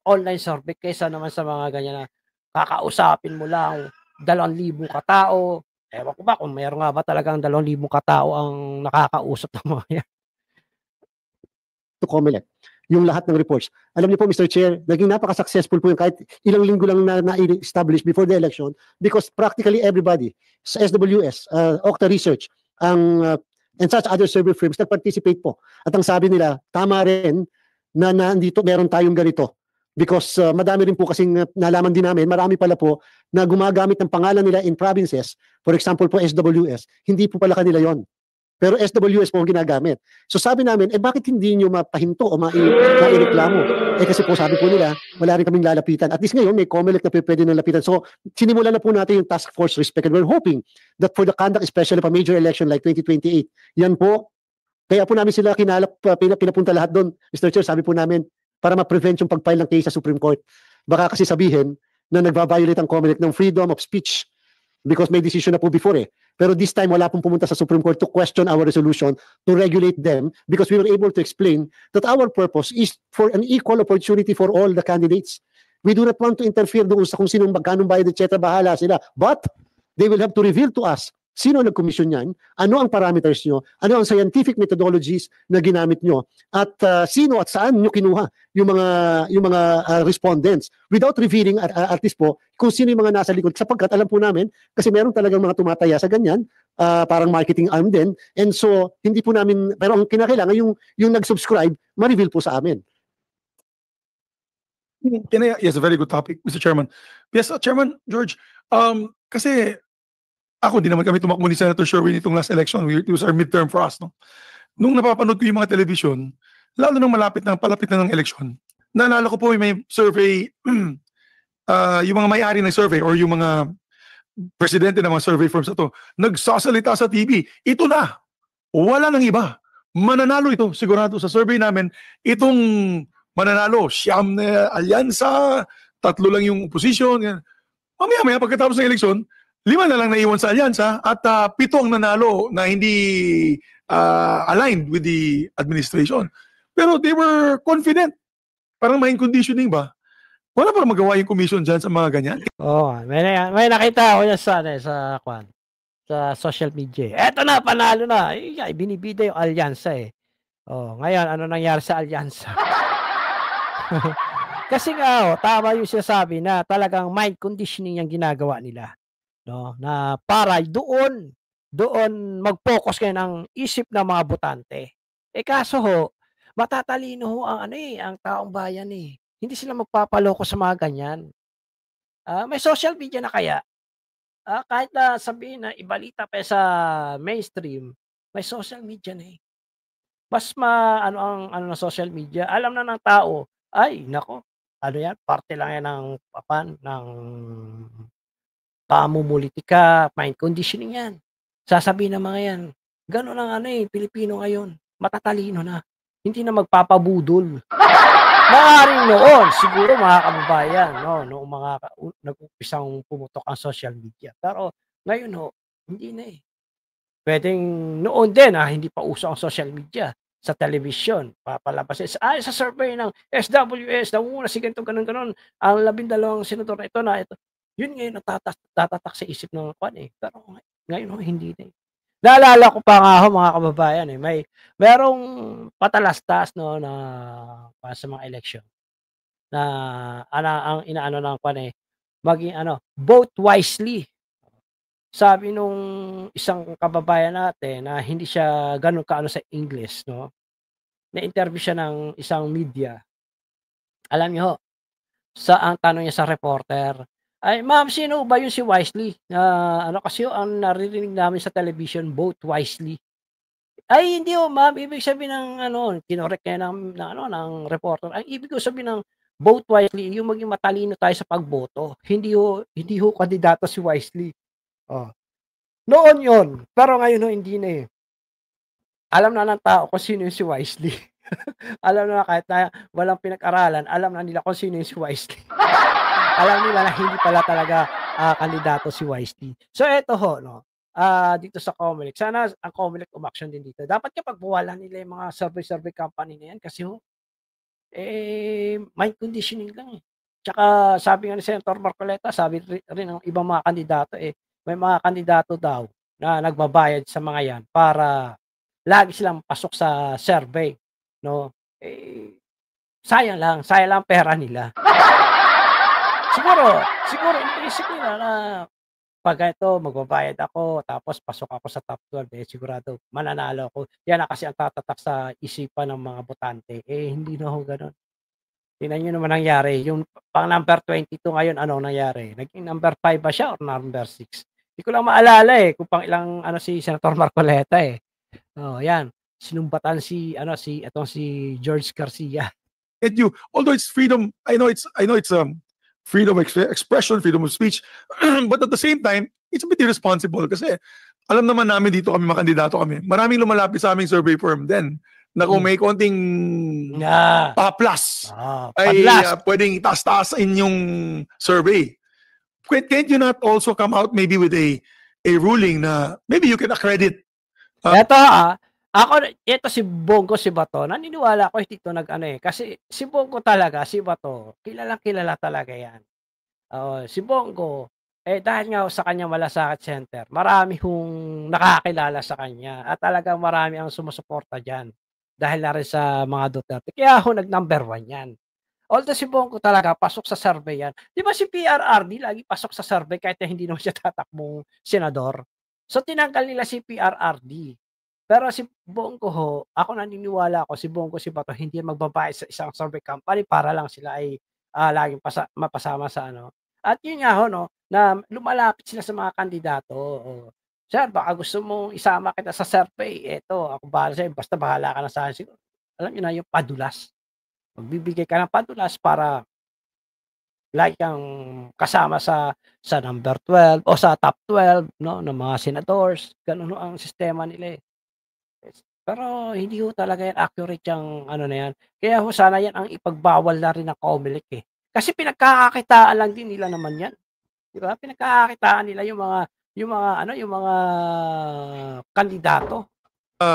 online survey kaysa naman sa mga ganyan na kakausapin mo lang 2,000 katao. Ewan ko ba kung mayroon nga ba talagang 2,000 katao ang nakakausap ng mga yan. To COMELEC, yung lahat ng reports. Alam niyo po, Mr. Chair, naging napaka-successful po yung kahit ilang linggo lang na-establish before the election because practically everybody sa SWS, Okta Research, and such other survey firms nag-participate po. At ang sabi nila, tama rin na nandito meron tayong ganito. Because madami rin po kasing nalaman din namin, marami pala po na gumagamit ng pangalan nila in provinces, for example po SWS, hindi po pala kanila yon. Pero SWS po ang ginagamit. So sabi namin, bakit hindi nyo mapahinto o maireklamo? Kasi po sabi po nila, wala rin kaming lalapitan. At least ngayon, may COMELEC na pwede nang lapitan. So sinimulan na po natin yung task force respect, and we're hoping that for the conduct, especially of a major election like 2028, yan po, kaya po namin sila pinapunta lahat doon. Mr. Chair, sabi po namin, para ma-prevent yung pag-file ng case sa Supreme Court. Baka kasi sabihin na nagva-violate ang COMELEC ng freedom of speech because may decision na po before Pero this time, wala pong pumunta sa Supreme Court to question our resolution, to regulate them, because we were able to explain that our purpose is for an equal opportunity for all the candidates. We do not want to interfere doon sa kung sinong magkanong bayad, etc. Bahala sila. But they will have to reveal to us sino nag-commission yan, ano ang parameters nyo, ano ang scientific methodologies na ginamit nyo, at sino at saan nyo kinuha yung mga respondents without revealing at least po kung sino yung mga nasa likod, sapagkat alam po namin kasi meron talagang mga tumataya sa ganyan, parang marketing arm din, and so hindi po namin, pero ang kinakailangan yung nag-subscribe, ma-reveal po sa amin. Yes, a very good topic, Mr. Chairman. Yes, Chairman George, kasi ako, di naman kami tumakbo ni Senator Sherwin itong last election. It was our midterm for us. No? Nung napapanood ko yung mga television, lalo nung palapit na ng election, naalala ko po may survey, yung mga may-ari ng survey or yung mga presidente ng mga survey firms na to, nagsasalita sa TV, ito na, wala nang iba. Mananalo ito, sigurado sa survey namin, itong mananalo, siyam na alyansa, 3 lang yung opposition. Mamaya-maya pagkatapos ng eleksyon, 5 na lang naiwan sa alyansa at 7 ang nanalo na hindi aligned with the administration. Pero they were confident. Parang mind conditioning ba? Wala parang magawa yung commission dyan sa mga ganyan. May nakita ako yan sa social media. Eto na, panalo na. Binibida yung alyansa ngayon, ano nangyari sa alyansa? Kasi nga, tama yung sinasabi na talagang mind conditioning yung ginagawa nila. No, na para doon mag-focus kayo ng isip ng mga botante. Kaso matatalino ang ang taong bayan Hindi sila magpapaloko sa mga ganyan. May social media na kaya. Kahit na sabihin na ibalita pa sa mainstream, may social media na Mas ano ng social media, alam na ng tao, ay nako, yan, parte lang yan ng pamumulitika, mind conditioning yan. Sasabihin ng mga yan, gano'n ang Pilipino ngayon, matatalino na, hindi na magpapabudol. Maaaring noon, siguro mga kababayan, noong mga nag-umpisang pumutok ang social media. Pero ngayon hindi na Pwedeng noon din, hindi pa uso ang social media. Sa television, papalabas sa survey ng SWS, namuna si ganito, ganun, ang 12 senador na ito. Yun ngayon natatatak sa isip ng pero ngayon hindi na Naalala ko pa nga mga kababayan merong patalastas na para sa mga election na ang inaano ng maging vote wisely. Sabi nung isang kababayan natin na hindi siya ganun kaano sa English, na-interview siya ng isang media. Alam niyo ang tanong niya sa reporter, ay, ma'am, sino ba yung si Wisely? Kasi ang naririnig namin sa television, vote wisely. Ay, hindi ma'am. Ibig sabihin ng kinorek kaya ng reporter. Ang ibig sabihin ng vote wisely, yung maging matalino tayo sa pagboto. Hindi ho kandidato si Wisely. Noon yun. Pero ngayon hindi na Alam na ng tao kung sino yung si Wisely. Alam na kahit na walang pinag-aralan, alam na nila kung sino yung si Wisely. Alam nila na hindi pala talaga kandidato si Wisely. So eto dito sa COMELEC, sana ang COMELEC umaksyon din dito. Dapat kapag buwalan nila yung mga survey company na yan kasi mind conditioning lang Tsaka sabi nga ni Senator Marcoleta, sabi rin ng ibang mga kandidato may mga kandidato daw na nagbabayad sa mga yan para lagi silang pasok sa survey, sayang lang pera nila. Siguro iniisip nila na pag ito magbabayad ako tapos pasok ako sa top 12 sigurado mananalo ako. Yan na kasi ang tatatak sa isipan ng mga botante. Hindi na ganoon. Tingnan niyo naman nangyari. Yung pang number 22 ngayon, anong nangyari? Naging number 5 ba siya or number 6? Hindi ko lang maalala kung pang ilang si Senator Marcoleta Oh, yan. Sinumbatan si George Garcia. And although it's freedom, I know it's freedom of expression, freedom of speech, but at the same time, it's a bit irresponsible kasi alam naman namin dito kami mga kandidato kami. Maraming lumalapit sa aming survey firm din na kung may konting plus ay pwedeng itaas-taasin yung survey. Can't you not also come out maybe with a ruling na maybe you can accredit? Ito si Bongo si Bato, naniniwala ko dito kasi si Bongo talaga, si Bato, kilala talaga yan. Si Bongo, dahil nga sa kanya Malasakit Center, marami hong nakakilala sa kanya at talagang marami ang sumusuporta dyan dahil na rin sa mga Duterte. Kaya nag-number 1 yan. Although si Bongo talaga, pasok sa survey yan. Di ba si PRRD lagi pasok sa survey kahit na hindi naman siya tatakbong senador? So tinanggal nila si PRRD. Pero si Bongo ako naniniwala ako, si Bongo si Bato hindi magbabayad sa isang survey company para lang sila ay laging mapasama sa At yun nga na lumalapit sila sa mga kandidato. Sir, baka gusto mong isama kita sa survey. Eto, ako bahala sa'yo. Basta bahala ka na sa akin. Siguro, alam nyo na yung padulas. Magbibigay ka ng padulas para lagi kang kasama sa number 12 o sa top 12 ng mga senators. Ganun ang sistema nila eh. Pero hindi talaga yan accurate yung na yan. Kaya sana yan ang ipagbawal na rin ng COMELEC eh. Kasi pinagkakakitaan lang din nila naman yan. Di ba? Pinagkakakitaan nila yung mga kandidato.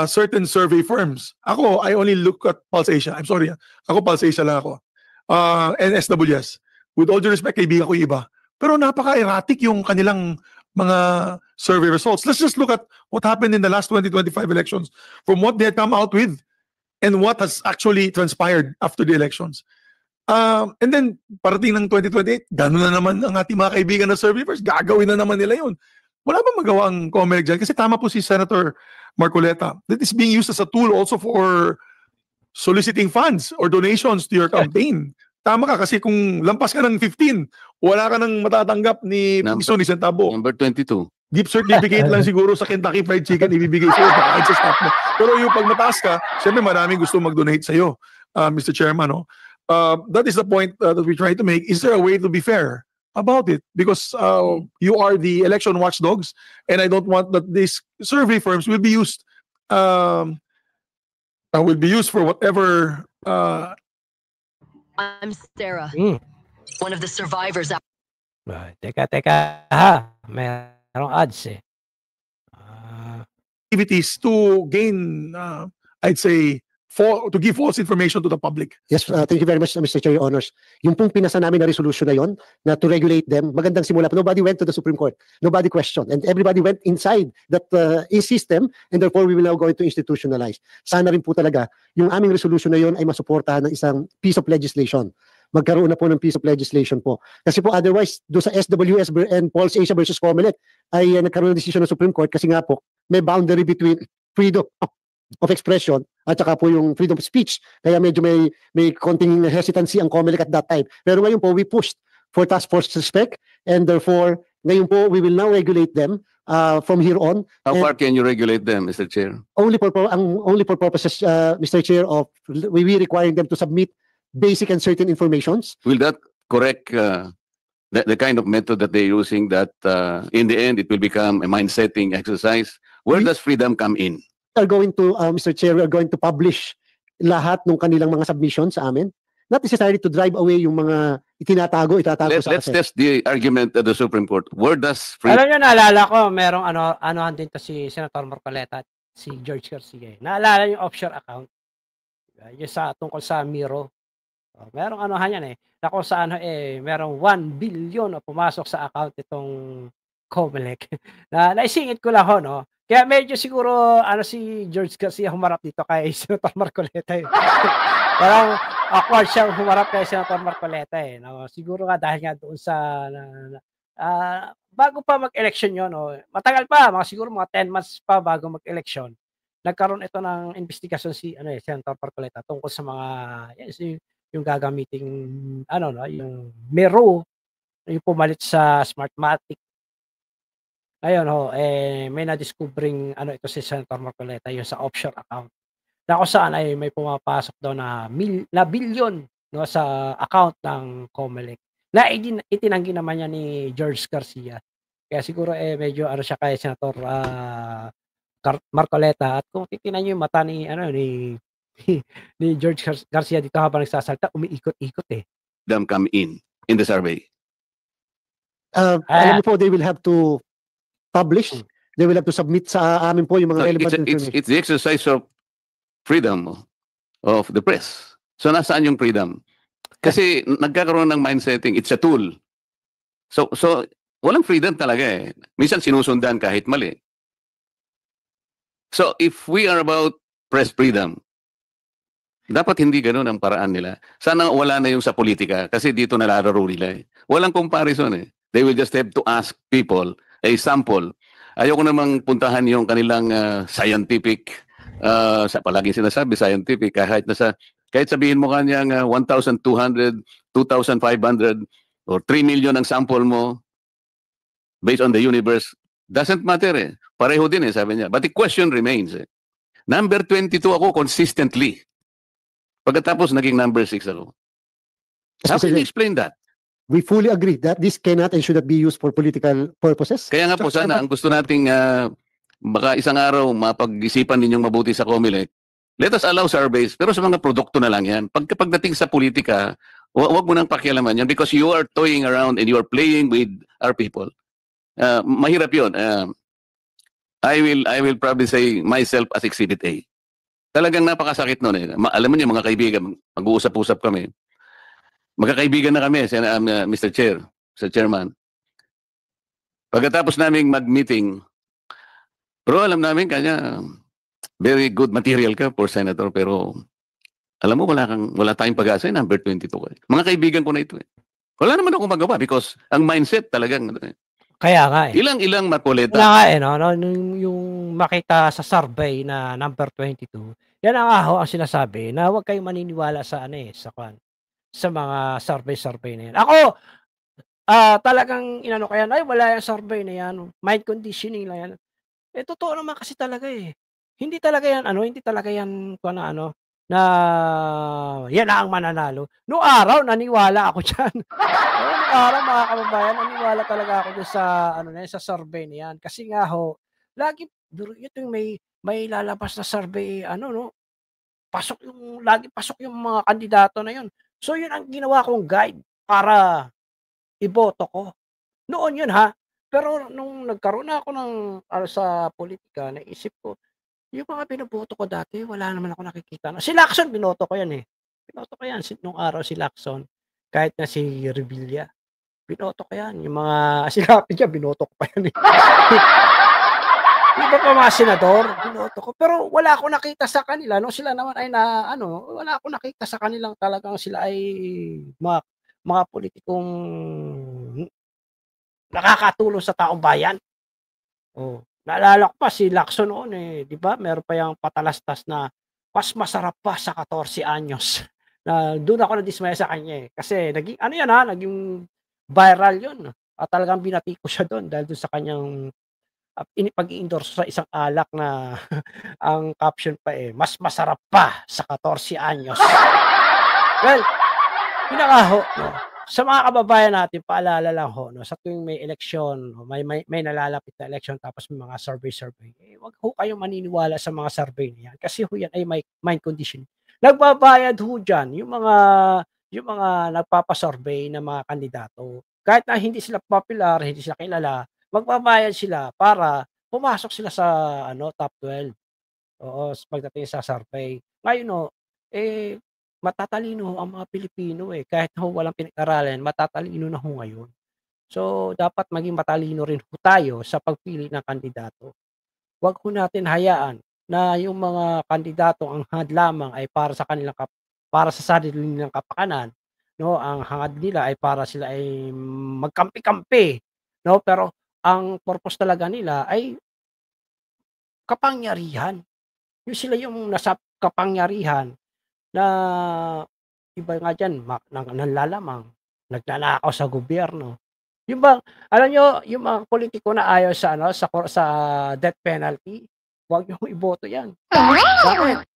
Certain survey firms. Ako, I only look at Pulse Asia. I'm sorry. Ako, Pulse Asia lang ako. And SWS. With all due respect, kaibigan ko iba. Pero napaka-erratic yung kanilang mga survey results. Let's just look at what happened in the last 2025 elections from what they had come out with and what has actually transpired after the elections. And then, parating ng 2028, gano'n na naman ang ating mga kaibigan na survey firms. Gagawin na naman nila yun. Wala bang magawa ang COMELEC dyan? Kasi tama po si Senator Marcoleta. That is being used as a tool also for soliciting funds or donations to your campaign. Tama ka kasi kung lampas ka ng 15, wala ka nang matatanggap ni piso ni centavo. Number 22. Gift certificate lang siguro sa Kentucky Fried Chicken ibibigay sa'yo kahit sa staff mo. Pero yung pag mataas ka, siyempre maraming gusto mag-donate sa'yo, Mr. Chairman. That is the point that we try to make. Is there a way to be fair about it? Because you are the election watchdogs, and I don't want that these survey firms will be used for whatever. I'm Sarah, one of the survivors. Teka ha, merong ads eh. Activities to gain, I'd say, to give false information to the public. Yes, thank you very much, Mr. Chair, Your Honors. Yung pong pinasa namin na resolution na yon na to regulate them, magandang simula pa. Nobody went to the Supreme Court. Nobody questioned. And everybody went inside that system, and therefore we will now go into institutionalize. Sana rin po talaga, yung aming resolution na yon ay masuportahan ng isang piece of legislation. Magkaroon na po ng piece of legislation po. Kasi po otherwise, do sa SWS and Pulse Asia versus COMELEC ay nagkaroon ng decision ng Supreme Court kasi nga po, may boundary between freedom of expression at saka po yung freedom of speech. Kaya medyo may konting hesitancy ang COMELEC at that time. Pero ngayon po, we pushed for task force respect, and therefore, ngayon po, we will now regulate them from here on. How far can you regulate them, Mr. Chair? Only for purposes, Mr. Chair, of we requiring them to submit basic and certain informations. Will that correct the kind of method that they're using that in the end it will become a mind-setting exercise? Where does freedom come in? Are going to, Mr. Chair, we are going to publish lahat ng kanilang mga submissions sa amin. Not necessarily to drive away yung mga itatago sa Let's test the argument at the Supreme Court. Where does freedom... Alam nyo, naalala ko, merong din to si Senator Marcoleta at si George Garcia. Naalala yung offshore account. Yung tungkol sa Miro. Merong yan eh. Na kung sa merong 1 billion na pumasok sa account itong COMELEC. Naisingit ko lang no. Kaya medyo siguro si George Garcia humarap dito kay Senator Marcoleta eh. Parang awkward siyang humarap kay Senator Marcoleta eh. No? Siguro nga dahil nga doon sa bago pa mag-election yun, matagal pa, siguro mga 10 months pa bago mag-election, nagkaroon ito ng investigasyon si Senator Marcoleta tungkol sa mga yung gagamiting yung Mero, yung pumalit sa Smartmatic Ngayon ho, may na-discovering ano ito si Senator Marcoleta, yung sa offshore account. Na kung saan ay may pumapasok daw na bilyon, no, sa account ng COMELEC. Na itinanggi naman niya ni George Garcia. Kaya siguro medyo ano siya kay Senator Marcoleta, at kung titingnan niyo yung mata ni ni George Garcia dito habang nagsasalita, umiikot-ikot eh. Them come in the survey. Alam niyo po, they will have to publish. They will have to submit sa amin po yung mga relevant information. It's the exercise of freedom of the press. So nasaan yung freedom? Kasi nagkakaroon ng mindsetting, it's a tool. So walang freedom talaga eh. Minsan sinusundan kahit mali. So if we are about press freedom, dapat hindi ganoon ang paraan nila. Sana wala na yung sa politika kasi dito nalalaro nila eh. Walang comparison eh. They will just have to ask people a sample. Ayoko namang puntahan yung kanilang scientific, sa palaging sinasabi scientific, kahit sabihin mo kanyang 1,200, 2,500 or 3 million ang sample mo based on the universe, doesn't matter eh. Pareho din eh, sabi niya. But the question remains eh. Number 22 ako consistently. Pagkatapos naging number 6 ako. How can you explain that? We fully agree that this cannot and should not be used for political purposes. Kaya nga po sana, ang gusto nating baka isang araw mapag-isipan ninyong mabuti sa COMELEC, let us allow surveys, pero sa mga produkto na lang yan. Pagdating sa politika, wag mo nang pakialaman yan because you are toying around and you are playing with our people. Mahirap yun. I will probably say myself as Exhibit A. Talagang napakasakit nun eh. Alam mo niyo mga kaibigan, mag-uusap-usap kami. Magkakaibigan na kami, Mr. Chair, Mr. Chairman. Pagkatapos naming mag-meeting, pero alam namin kanya, very good material ka for senator, pero alam mo, wala tayong pag-asa, number 22 ka. Mga kaibigan ko na ito eh. Wala naman akong magawa because ang mindset talagang, kaya nga eh. Ilang Marcoleta. Wala nga eh, no? Yung makita sa survey na number 22, yan ang ang sinasabi na huwag kayong maniniwala sa sa mga survey na yan. Ako, talagang inano kaya, ay wala yung survey na yan, mind conditioning lang yan. Totoo naman kasi talaga eh. Hindi talaga yan, na yan ang mananalo. Noong araw, naniwala ako dyan. Noong araw, mga kababayan, naniwala talaga ako dyan sa survey na yan. Kasi nga ho, lagi, ito yung may lalabas na survey, lagi pasok yung mga kandidato na yun. So yun ang ginawa kong guide para iboto ko. Noon yun ha. Pero nung nagkaroon na ako ng sa politika, naisip ko, yung mga binoboto ko dati, wala naman ako nakikita. Si Lacson, binoto ko yan eh. Binoto ko yan nung araw si Lacson. Kahit na si Revilla. Binoto ko yan. Yung mga silapin niya, binoto ko pa yan eh. Iba pa mga senador, binoto ko. Pero wala akong nakita sa kanila. No? Sila naman ay wala akong nakita sa kanilang talagang sila ay mga politikong nakakatulong sa taong bayan. Naalala ko pa si Lacson noon eh, 'di ba? Meron pa yung patalastas na mas masarap pa sa 14 anyos. Na doon ako na-dismaya sa kanya eh. Kasi naging naging viral 'yun. At talagang binati ko siya doon dahil doon sa kanyang pag-i-endorse sa isang alak na ang caption pa eh, mas masarap pa sa 14 anyos. Well, sa mga kababayan natin, paalala lang ho, sa tuwing may eleksyon, may nalalapit na eleksyon tapos may mga survey, wag ho kayong maniniwala sa mga survey na yan. Kasi ho yan ay mind condition. Nagbabayad ho dyan yung mga nagpapasurvey na mga kandidato. Kahit na hindi sila popular, hindi sila kilala, magbabayad sila para pumasok sila sa top 12. Oo, pagdating sa survey. Ngayon matatalino ang mga Pilipino eh. Kahit walang pinag-aralan, matatalino na ho ngayon. So, dapat maging matalino rin ho tayo sa pagpili ng kandidato. Huwag ho natin hayaan na yung mga kandidato ang hangad lamang ay para sa sarili nilang kapakanan. No? Ang hangad nila ay para sila ay magkampi-kampi. No? Pero ang purpose talaga nila ay kapangyarihan. Yung sila yung nasa kapangyarihan na iba nga dyan, nanlalamang, nagnanakaw sa gobyerno, Yung bang alam niyo yung mga politiko na ayaw sa ano, sa death penalty, huwag niyong iboto 'yan. Bakit?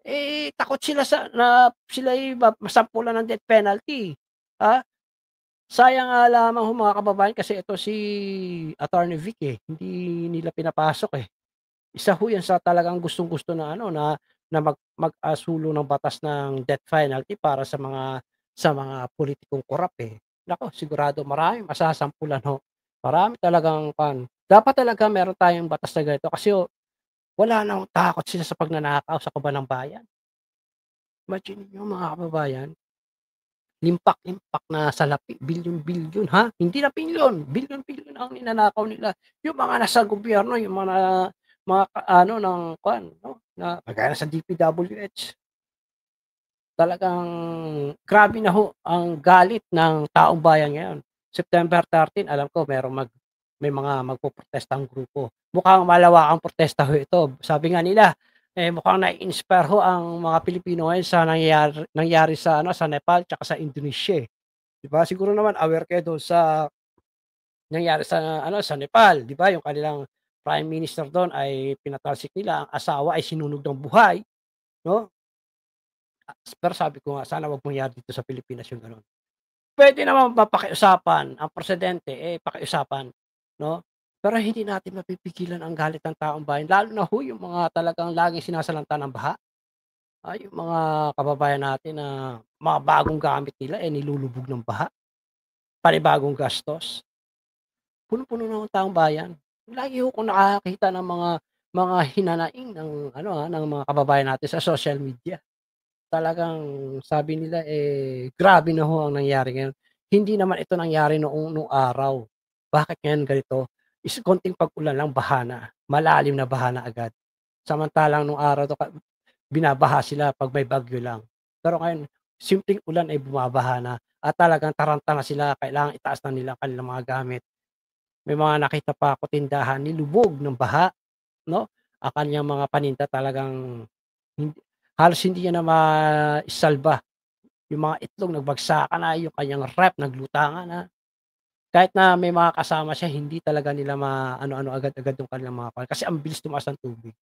Eh, takot sila na sila'y masampulan ng death penalty, ah. Sayang nga lamang ho mga kababayan kasi ito si Attorney Vic, hindi nila pinapasok, Isa ho 'yan sa talagang gustong-gusto na ano, na mag-asulo ng batas ng death penalty para sa mga pulitikong korap, Naku, sigurado maraming masasampulan ho. Marami talagang dapat talaga meron tayong batas na ganito kasi wala ng takot sila sa pagnanakaw sa kaban ng bayan. Imagine niyo mga kababayan, limpak-limpak na salapi, bilyon-bilyon, ha? Hindi na bilyon, bilyon-bilyon ang ninanakaw nila. Yung mga nasa gobyerno, yung mga ano ng no, na kagaya sa DPWH. Talagang grabe na ho ang galit ng taong bayan ngayon. September 13, alam ko may mga magpoprotestang grupo. Mukhang malawakang protesta ho ito. Sabi nga nila, mukhang nai-inspire ho ang mga Pilipino ngayon sa nangyari sa Nepal tsaka sa Indonesia. 'Di ba? Siguro naman aware kayo doon sa nangyari sa Nepal, 'di ba? Yung kanilang prime minister doon ay pinatalsik nila, ang asawa ay sinunog ng buhay, no? Pero sabi ko nga, sana wag mangyari dito sa Pilipinas yung gano'n. Puwede naman pakiusapan ang presidente, pakiusapan, no? Pero hindi natin mapipigilan ang galit ng taong bayan, lalo na ho yung mga talagang laging sinasalanta ng baha. Yung mga kababayan natin na mga bagong gamit nila, nilulubog ng baha, panibagong gastos. Punong-puno na ang taong bayan. Lagi ho akong nakakakita ng mga hinanaing ng mga kababayan natin sa social media. Talagang sabi nila, grabe na ho ang nangyari ngayon. Hindi naman ito nangyari noong araw. Bakit ngayon ganito? Konting pag-ulan lang baha na, malalim na baha na agad. Samantalang nung araw binabaha sila 'pag may bagyo lang. Pero ngayon, simpleng ulan ay bumabaha na at talagang taranta na sila, kailangang itaas na nila ang kanilang mga gamit. May mga nakita pa ako tindahan nilubog ng baha, no? Ang kaniyang mga paninda talagang halos hindi niya na maisalba. Yung mga itlog nagbagsakan na, yung kanyang ref naglutangan na. Kahit na may mga kasama siya, hindi talaga nila maano-ano agad-agad yung kanilang mga kasi ang bilis tumaas ng tubig.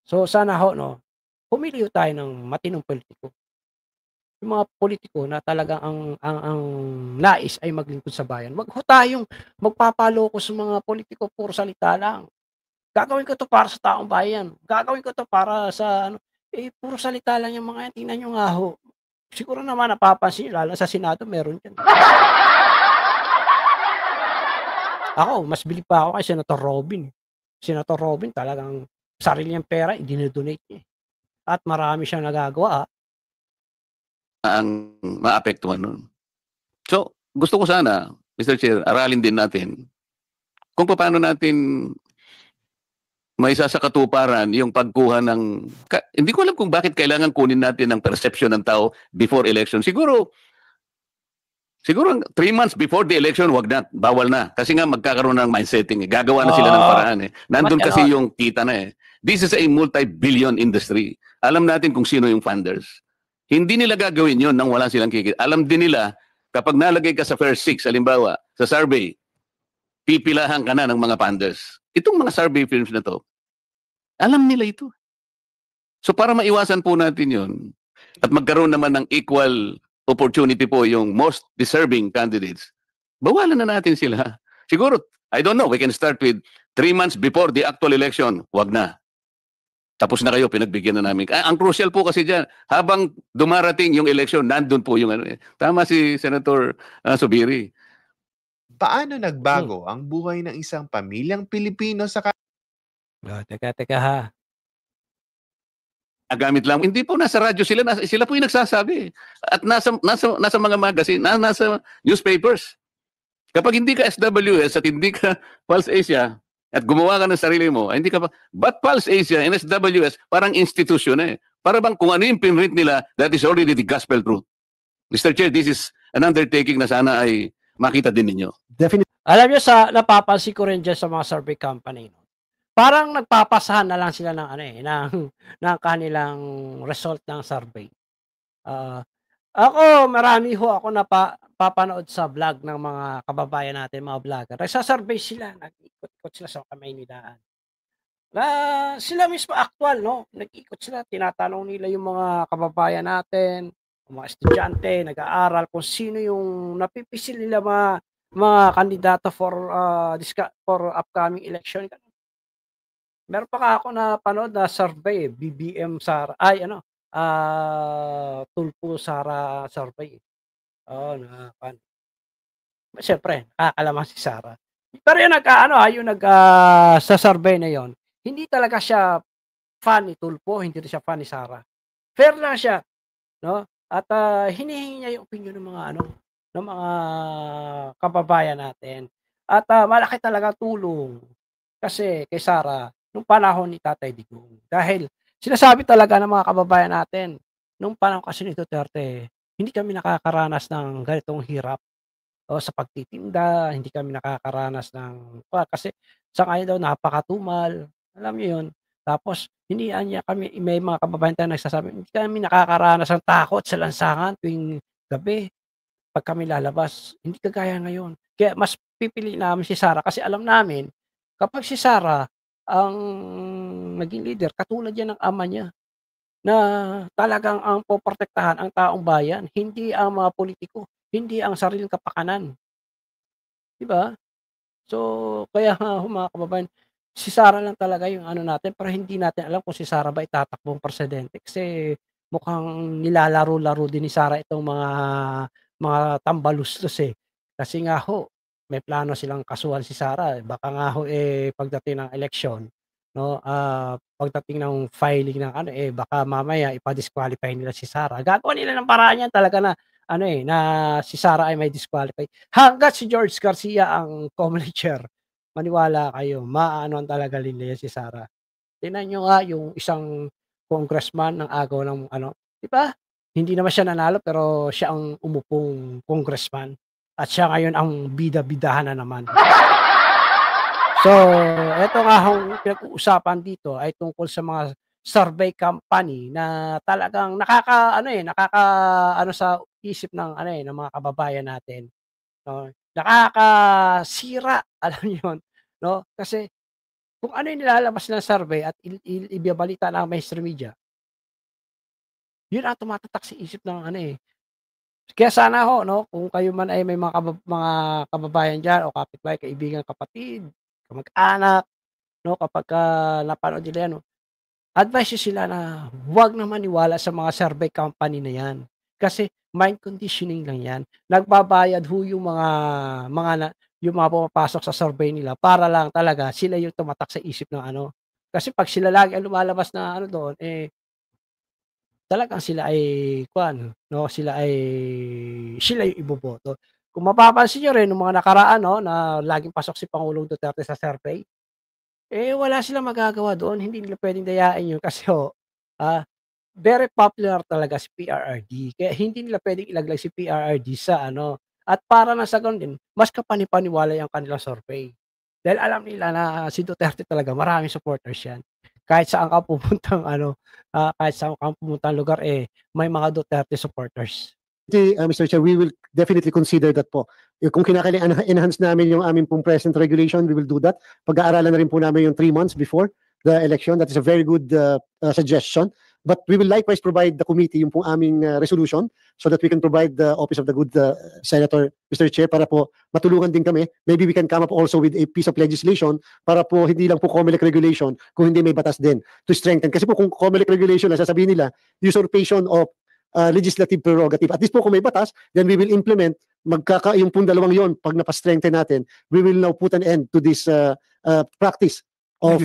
So sana ho 'no, pumili ho tayo ng matinong politiko. Yung mga politiko na talagang ang nais ay maglingkod sa bayan. Wag ho tayong magpapaloko sa mga politiko, puro salita lang. Gagawin ko 'to para sa taong bayan, gagawin ko 'to para sa puro salita lang yung mga yan, tingnan niyo nga ho. Siguro naman napapansin niyo lalo sa Senado meron diyan. Ako, mas bilib pa ako kay Senator Robin. Senator Robin talagang sarili niyang pera idino-donate niya, at marami siyang nagagawa, ang maapektuhan nun. So, gusto ko sana, Mr. Chair, aralin din natin kung paano natin may sasakatuparan yung pagkuha ng... hindi ko alam kung bakit kailangan kunin natin ang perception ng tao before election. Siguro 3 months before the election, wag na, bawal na. Kasi nga magkakaroon ng mindsetting. Gagawa na sila ng paraan. Nandun kasi yung kita na. This is a multi-billion industry. Alam natin kung sino yung funders. Hindi nila gagawin yun nang wala silang kikita. Alam din nila, kapag nalagay ka sa first 6, halimbawa, sa survey, pipilahan ka na ng mga funders. Itong mga survey firms na to, alam nila ito. So para maiwasan po natin yun, at magkaroon naman ng equal opportunity po yung most deserving candidates, bawalan na natin sila. Siguro, I don't know, we can start with 3 months before the actual election, wag na. Tapos na kayo, pinagbigyan na namin. Ang crucial po kasi dyan, habang dumarating yung election, nandun po yung Tama si Senator Zubiri. Paano nagbago ang buhay ng isang pamilyang Pilipino sa Teka ha. Gamit lang. Hindi po nasa radyo sila po yung nagsasabi. At nasa mga magazine, nasa newspapers. Kapag hindi ka SWS at hindi ka Pulse Asia at gumawa ka ng sarili mo, hindi ka pa. But Pulse Asia and SWS parang institusyon Para bang kung ano yung pinrint nila, that is already the gospel truth. Mr. Chair, this is an undertaking na sana ay makita din ninyo. Definitely. Alam niyo, napapansin ko rin dyan sa mga survey company, parang nagpapasahan na lang sila ng kanilang result ng survey. Ako, marami ho ako napapanood sa vlog ng mga kababayan natin, mga vlogger, nagsasurvey sila, nag-ikot-ikot sila sa Kamaynilaan. Sila mismo actual, no? Nag-ikot sila, tinatanong nila yung mga kababayan natin, mga estudyante, nag-aaral, kung sino yung napipisil nila mga kandidato for upcoming election. Meron pa nga ako napanood na survey, BBM Sara, Tulfo Sara survey. Siyempre, nakakalaman si Sara. Pero yung sa survey na yon, hindi talaga siya fan ni Tulfo, hindi rin siya fan ni Sara. Fair lang siya, no? At hinihingi niya yung opinion ng mga kababayan natin. At malaki talaga tulong kasi kay Sara nung panahon ni Tatay Digong. Dahil sinasabi talaga ng mga kababayan natin, nung panahon kasi ni Duterte, hindi kami nakakaranas ng ganitong hirap o sa pagtitinda, hindi kami nakakaranas ng kasi sa kanya daw napakatumal, alam niyo yun. Tapos niya kami, may mga kababayan tayong nagsasabi, hindi kami nakakaranas ng takot sa lansangan tuwing gabi pag kami lalabas. Hindi kagaya ngayon. Kaya mas pipili namin si Sara kasi alam namin kapag si Sara ang naging leader, katulad yan ng ama niya na talagang ang poprotektahan ang taong bayan, hindi ang mga politiko, hindi ang sariling kapakanan. 'Di ba? So, kaya nga mga kababayan, si Sara lang talaga yung natin, pero hindi natin alam kung si Sara ba itatakbong presidente kasi mukhang nilalaro-laro din ni Sara itong mga tambaluslos eh. Kasi nga ho, may plano silang kasuhan si Sara. Baka nga ho pagdating ng eleksyon, no, pagdating ng filing ng baka mamaya ipa-disqualify nila si Sara. Gagawa nila ng paraan yan talaga na na si Sara ay may disqualify. Hanggat si George Garcia ang Comelec chair, maniwala kayo, maaanoan talaga nila si Sara. Tingnan nyo nga yung isang congressman ng agaw ng di ba? Hindi naman siya nanalo pero siya ang umupong congressman at siya ngayon ang bida-bidahan na naman. So, eto nga ang pinag-uusapan dito ay tungkol sa mga survey company na talagang nakaka sa isip ng ng mga kababayan natin, no? Nakakasira, alam niyo 'yun, no? Kasi kung ano yung nilalabas ng survey at ibabalita ng mainstream media, yun ang tumatatak sa isip ng Kaya sana ho, no, kung kayo man ay may mga kababayan diyan o kapitbahay, kaibigan, kapatid, kamag-anak, no, kapagka napanood nila yan, no, advice sila na huwag na maniwala sa mga survey company na yan. Kasi mind conditioning lang yan. Nagbabayad ho yung yung mga pumapasok sa survey nila para lang talaga sila yung tumatak sa isip ng Kasi pag sila lagi ang lumalabas na doon, talagang sila ay sila yung iboboto. Kung mapapansin niyo rin nung mga nakaraan, no, na laging pasok si Pangulong Duterte sa survey, wala silang magagawa doon, hindi nila puwedeng dayain yun kasi very popular talaga si PRRD. Kaya hindi nila puwedeng ilaglag si PRRD sa at para na sa gano'n din, mas kapani-paniwala yung kanilang survey. Dahil alam nila na si Duterte talaga maraming supporters yan. Kahit saan ka pumuntang kahit saan ka pumuntang lugar, may mga Duterte supporters. Mr. Chair, we will definitely consider that po. Kung kinakailangan enhance namin yung aming pong present regulation, we will do that. Pag-aaralan na rin po namin yung 3 months before the election. That is a very good suggestion. But we will likewise provide the committee yung pong aming resolution so that we can provide the Office of the Good Senator, Mr. Chair, para po matulungan din kami. Maybe we can come up also with a piece of legislation para po hindi lang po Comelec regulation, kung hindi may batas din to strengthen. Kasi po kung Comelec regulation, sasabihin nila, usurpation of legislative prerogative. At least po kung may batas, then we will implement, yung pong dalawang yon, pag napastrengthen natin, we will now put an end to this practice of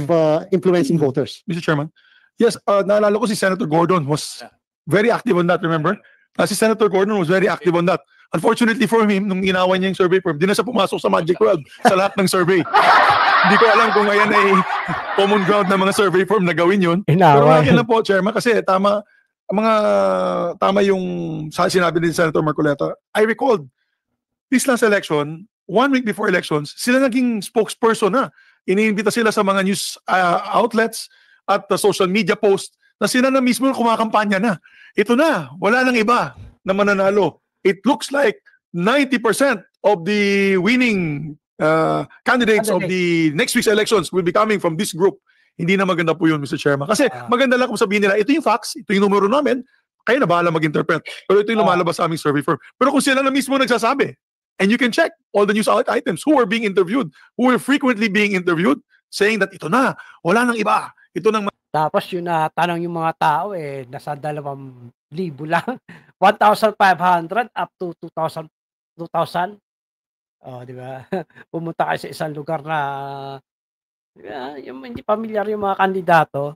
influencing voters. Mr. Chairman, yes, naalala ko si Senator Gordon was very active on that, remember? Si Senator Gordon was very active on that. Unfortunately for him, nung ginawa niya yung survey firm, di na siya pumasok sa Magic 12 sa lahat ng survey. Hindi ko alam kung ayan ay common ground ng mga survey firm na gawin yun. Pero akin na po, Chairman, kasi tama yung sinabi ni Senator Marcoleta. I recalled this last election, 1 week before elections, sila naging spokesperson na. Iniimbita sila sa mga news outlets at social media post na sila na mismo kumakampanya na. Ito na, wala nang iba na mananalo. It looks like 90% of the winning candidates of the next week's elections will be coming from this group. Hindi na maganda po yun, Mr. Chairman. Kasi maganda lang kung sabihin nila, ito yung facts, ito yung numero namin, kayo na bahala mag-interpret. Pero ito yung lumalabas sa aming survey firm. Pero kung sila na mismo nagsasabi, and you can check all the news items who are being interviewed, who are frequently being interviewed, saying that ito na, wala nang iba. Ito nang... Tapos yun na tanong yung mga tao nasa 2,000 lang. 1,500 up to 2,000. Oh, di ba? Pumunta kayo sa isang lugar na yung hindi pamilyar yung mga kandidato.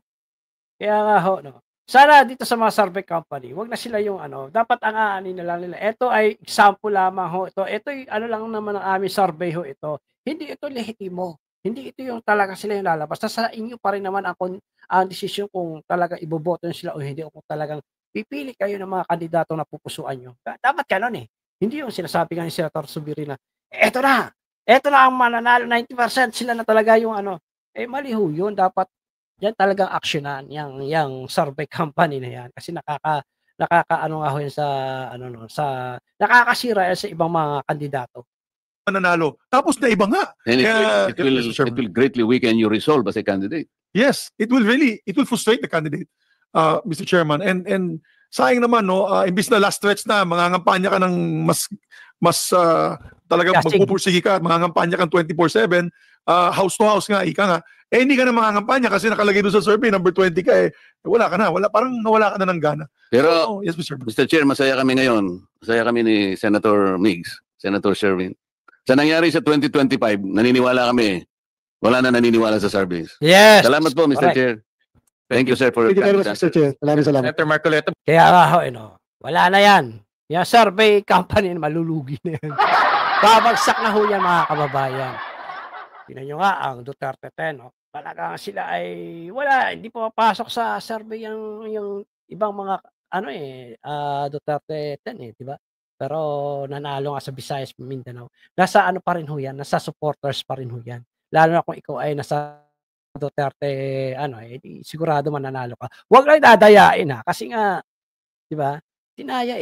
Kaya nga ho, no. Sana dito sa mga survey company, wag na sila yung dapat ang aanin na lang nila. Ito ay example lamang ho. Ito yung lang naman ang aming survey ho ito. Hindi ito lehitimo. Hindi ito yung talaga sila yung lalabas. Sa inyo pa rin naman ang desisyon kung talaga iboboto sila o hindi, o kung talagang pipili kayo ng mga kandidato na pupusuan nyo. Dapat ganon Hindi yung sinasabi nga ni Senator Zubiri na, eto na ang mananalo, 90%, sila na talaga yung mali ho yun. Dapat yan talagang aksyonan yung survey company na yan. Kasi nakakaano nga ho yan sa nakakasira yan sa ibang mga kandidato. Mananalo. Tapos na iba nga. And it will greatly weaken your resolve as a candidate. Yes, it will frustrate the candidate, Mr. Chairman. And sayang naman, no, imbis na last stretch na, mangangampanya ka ng mas talagang magpupursige ka, mangangampanya kang 24/7, house to house nga, ika nga, hindi ka na mangangampanya kasi nakalagay doon sa survey, number 20 ka, wala ka na, parang nawala ka na ng gana. Pero, yes, Mr. Chair, masaya kami ngayon. Masaya kami ni Senator Migs, Senator Sherwin. Sa nangyari sa 2025, naniniwala kami. Wala na naniniwala sa surveys. Yes. Salamat po, Mr. Chair. Thank you, sir, for Thank you very much, Mr. Chair. Salamat. Senator Marcoleta. Kaya nga ho, wala na yan. Yung survey company, malulugi na yan. Babagsak na ho yan, mga kababayan. Tingnan nyo nga, ang Duterte 10, talagang sila ay wala, hindi papasok sa survey yung ibang mga Duterte 10 di ba? Pero nanalo nga sa Visayas, Mindanao. Nasa pa rin ho yan, nasa supporters pa rin ho yan. Lalo na kung ikaw ay nasa Duterte di sigurado mananalo ka. Huwag lang dadayain kasi nga, di ba? Tinaya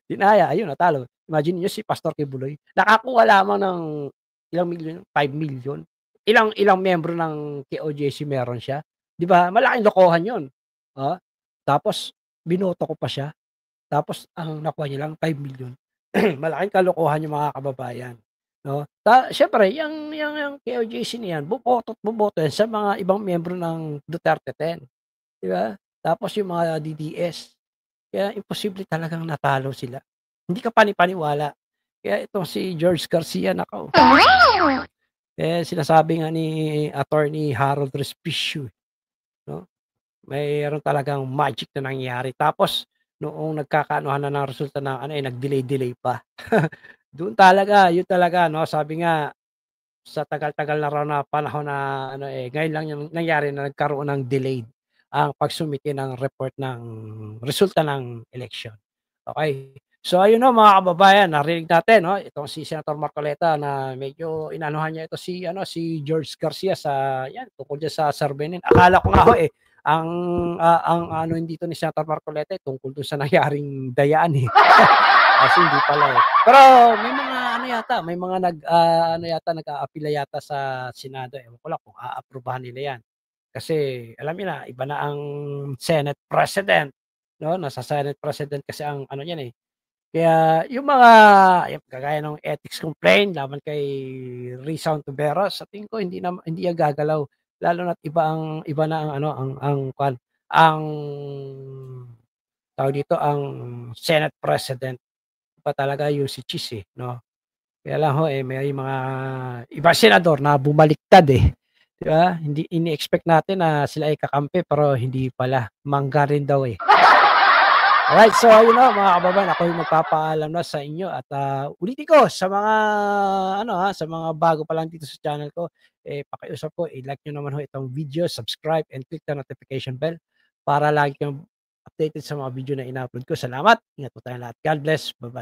Tinaya, ayun natalo. Imagine niyo si Pastor Kibuloy, nakakuha lamang ng ilang milyon, 5 million. Ilang miyembro ng KOJC meron siya. 'Di ba? Malaking lokohan 'yon. Tapos binoto ko pa siya. Tapos ang nakuha niya lang 5 million. Malaking kalokohan yung mga kababayan, no? Syempre, yung KOJC niyan, boboto yan sa mga ibang miyembro ng Duterte 10. 'Di ba? Tapos yung mga DDS. Kaya imposible talagang natalo sila. Hindi ka panipaniwala. Kaya itong si George Garcia, nako. Sinasabi nga ni Attorney Harold Respicio, no? Mayroon talagang magic na nangyari. Tapos noong nagkakaanuhan na ng resulta ng nag-delay pa. Doon talaga, yun talaga, no? Sabi nga, sa tagal-tagal na raw na panahon na ngayon lang yung nangyari na nagkaroon ng delayed ang pagsumite ng report ng resulta ng election. Okay. So ayun mga kababayan, narinig natin itong si Senator Marcoleta na medyo inanuhan niya ito si George Garcia sa tungkol diyan sa survey. Akala ko nga ang dito ni Senator Marcoleta tungkol doon sa nangyaring dayaan kasi hindi pala Pero may mga may mga nag-aapila yata sa Senado. Ewan ko lang kung aaprubahan nila yan. Kasi alam niyo na, iba na ang Senate President, no? Nasa Senate President kasi ang yan Kaya yung mga kagaya ng ethics complaint laban kay Risa Ontiveros, sa tingin ko hindi yan gagalaw, lalo na't iba na ang tawag dito, ang Senate President. Iba talaga yung si Chis no? Kaya lang may mga iba senador na bumaliktad di ba? Hindi ini-expect natin na sila ay kakampi pero hindi pala, mangga rin daw Alright, so ayun mga kababayan, ako yung magpapaalam na sa inyo at ulitin ko sa mga sa mga bago pa lang dito sa channel ko, pakiusap ko, i-like nyo naman itong video, subscribe and click the notification bell para lagi kayong updated sa mga video na ina-upload ko. Salamat. Ingat po tayong lahat. God bless. Bye-bye.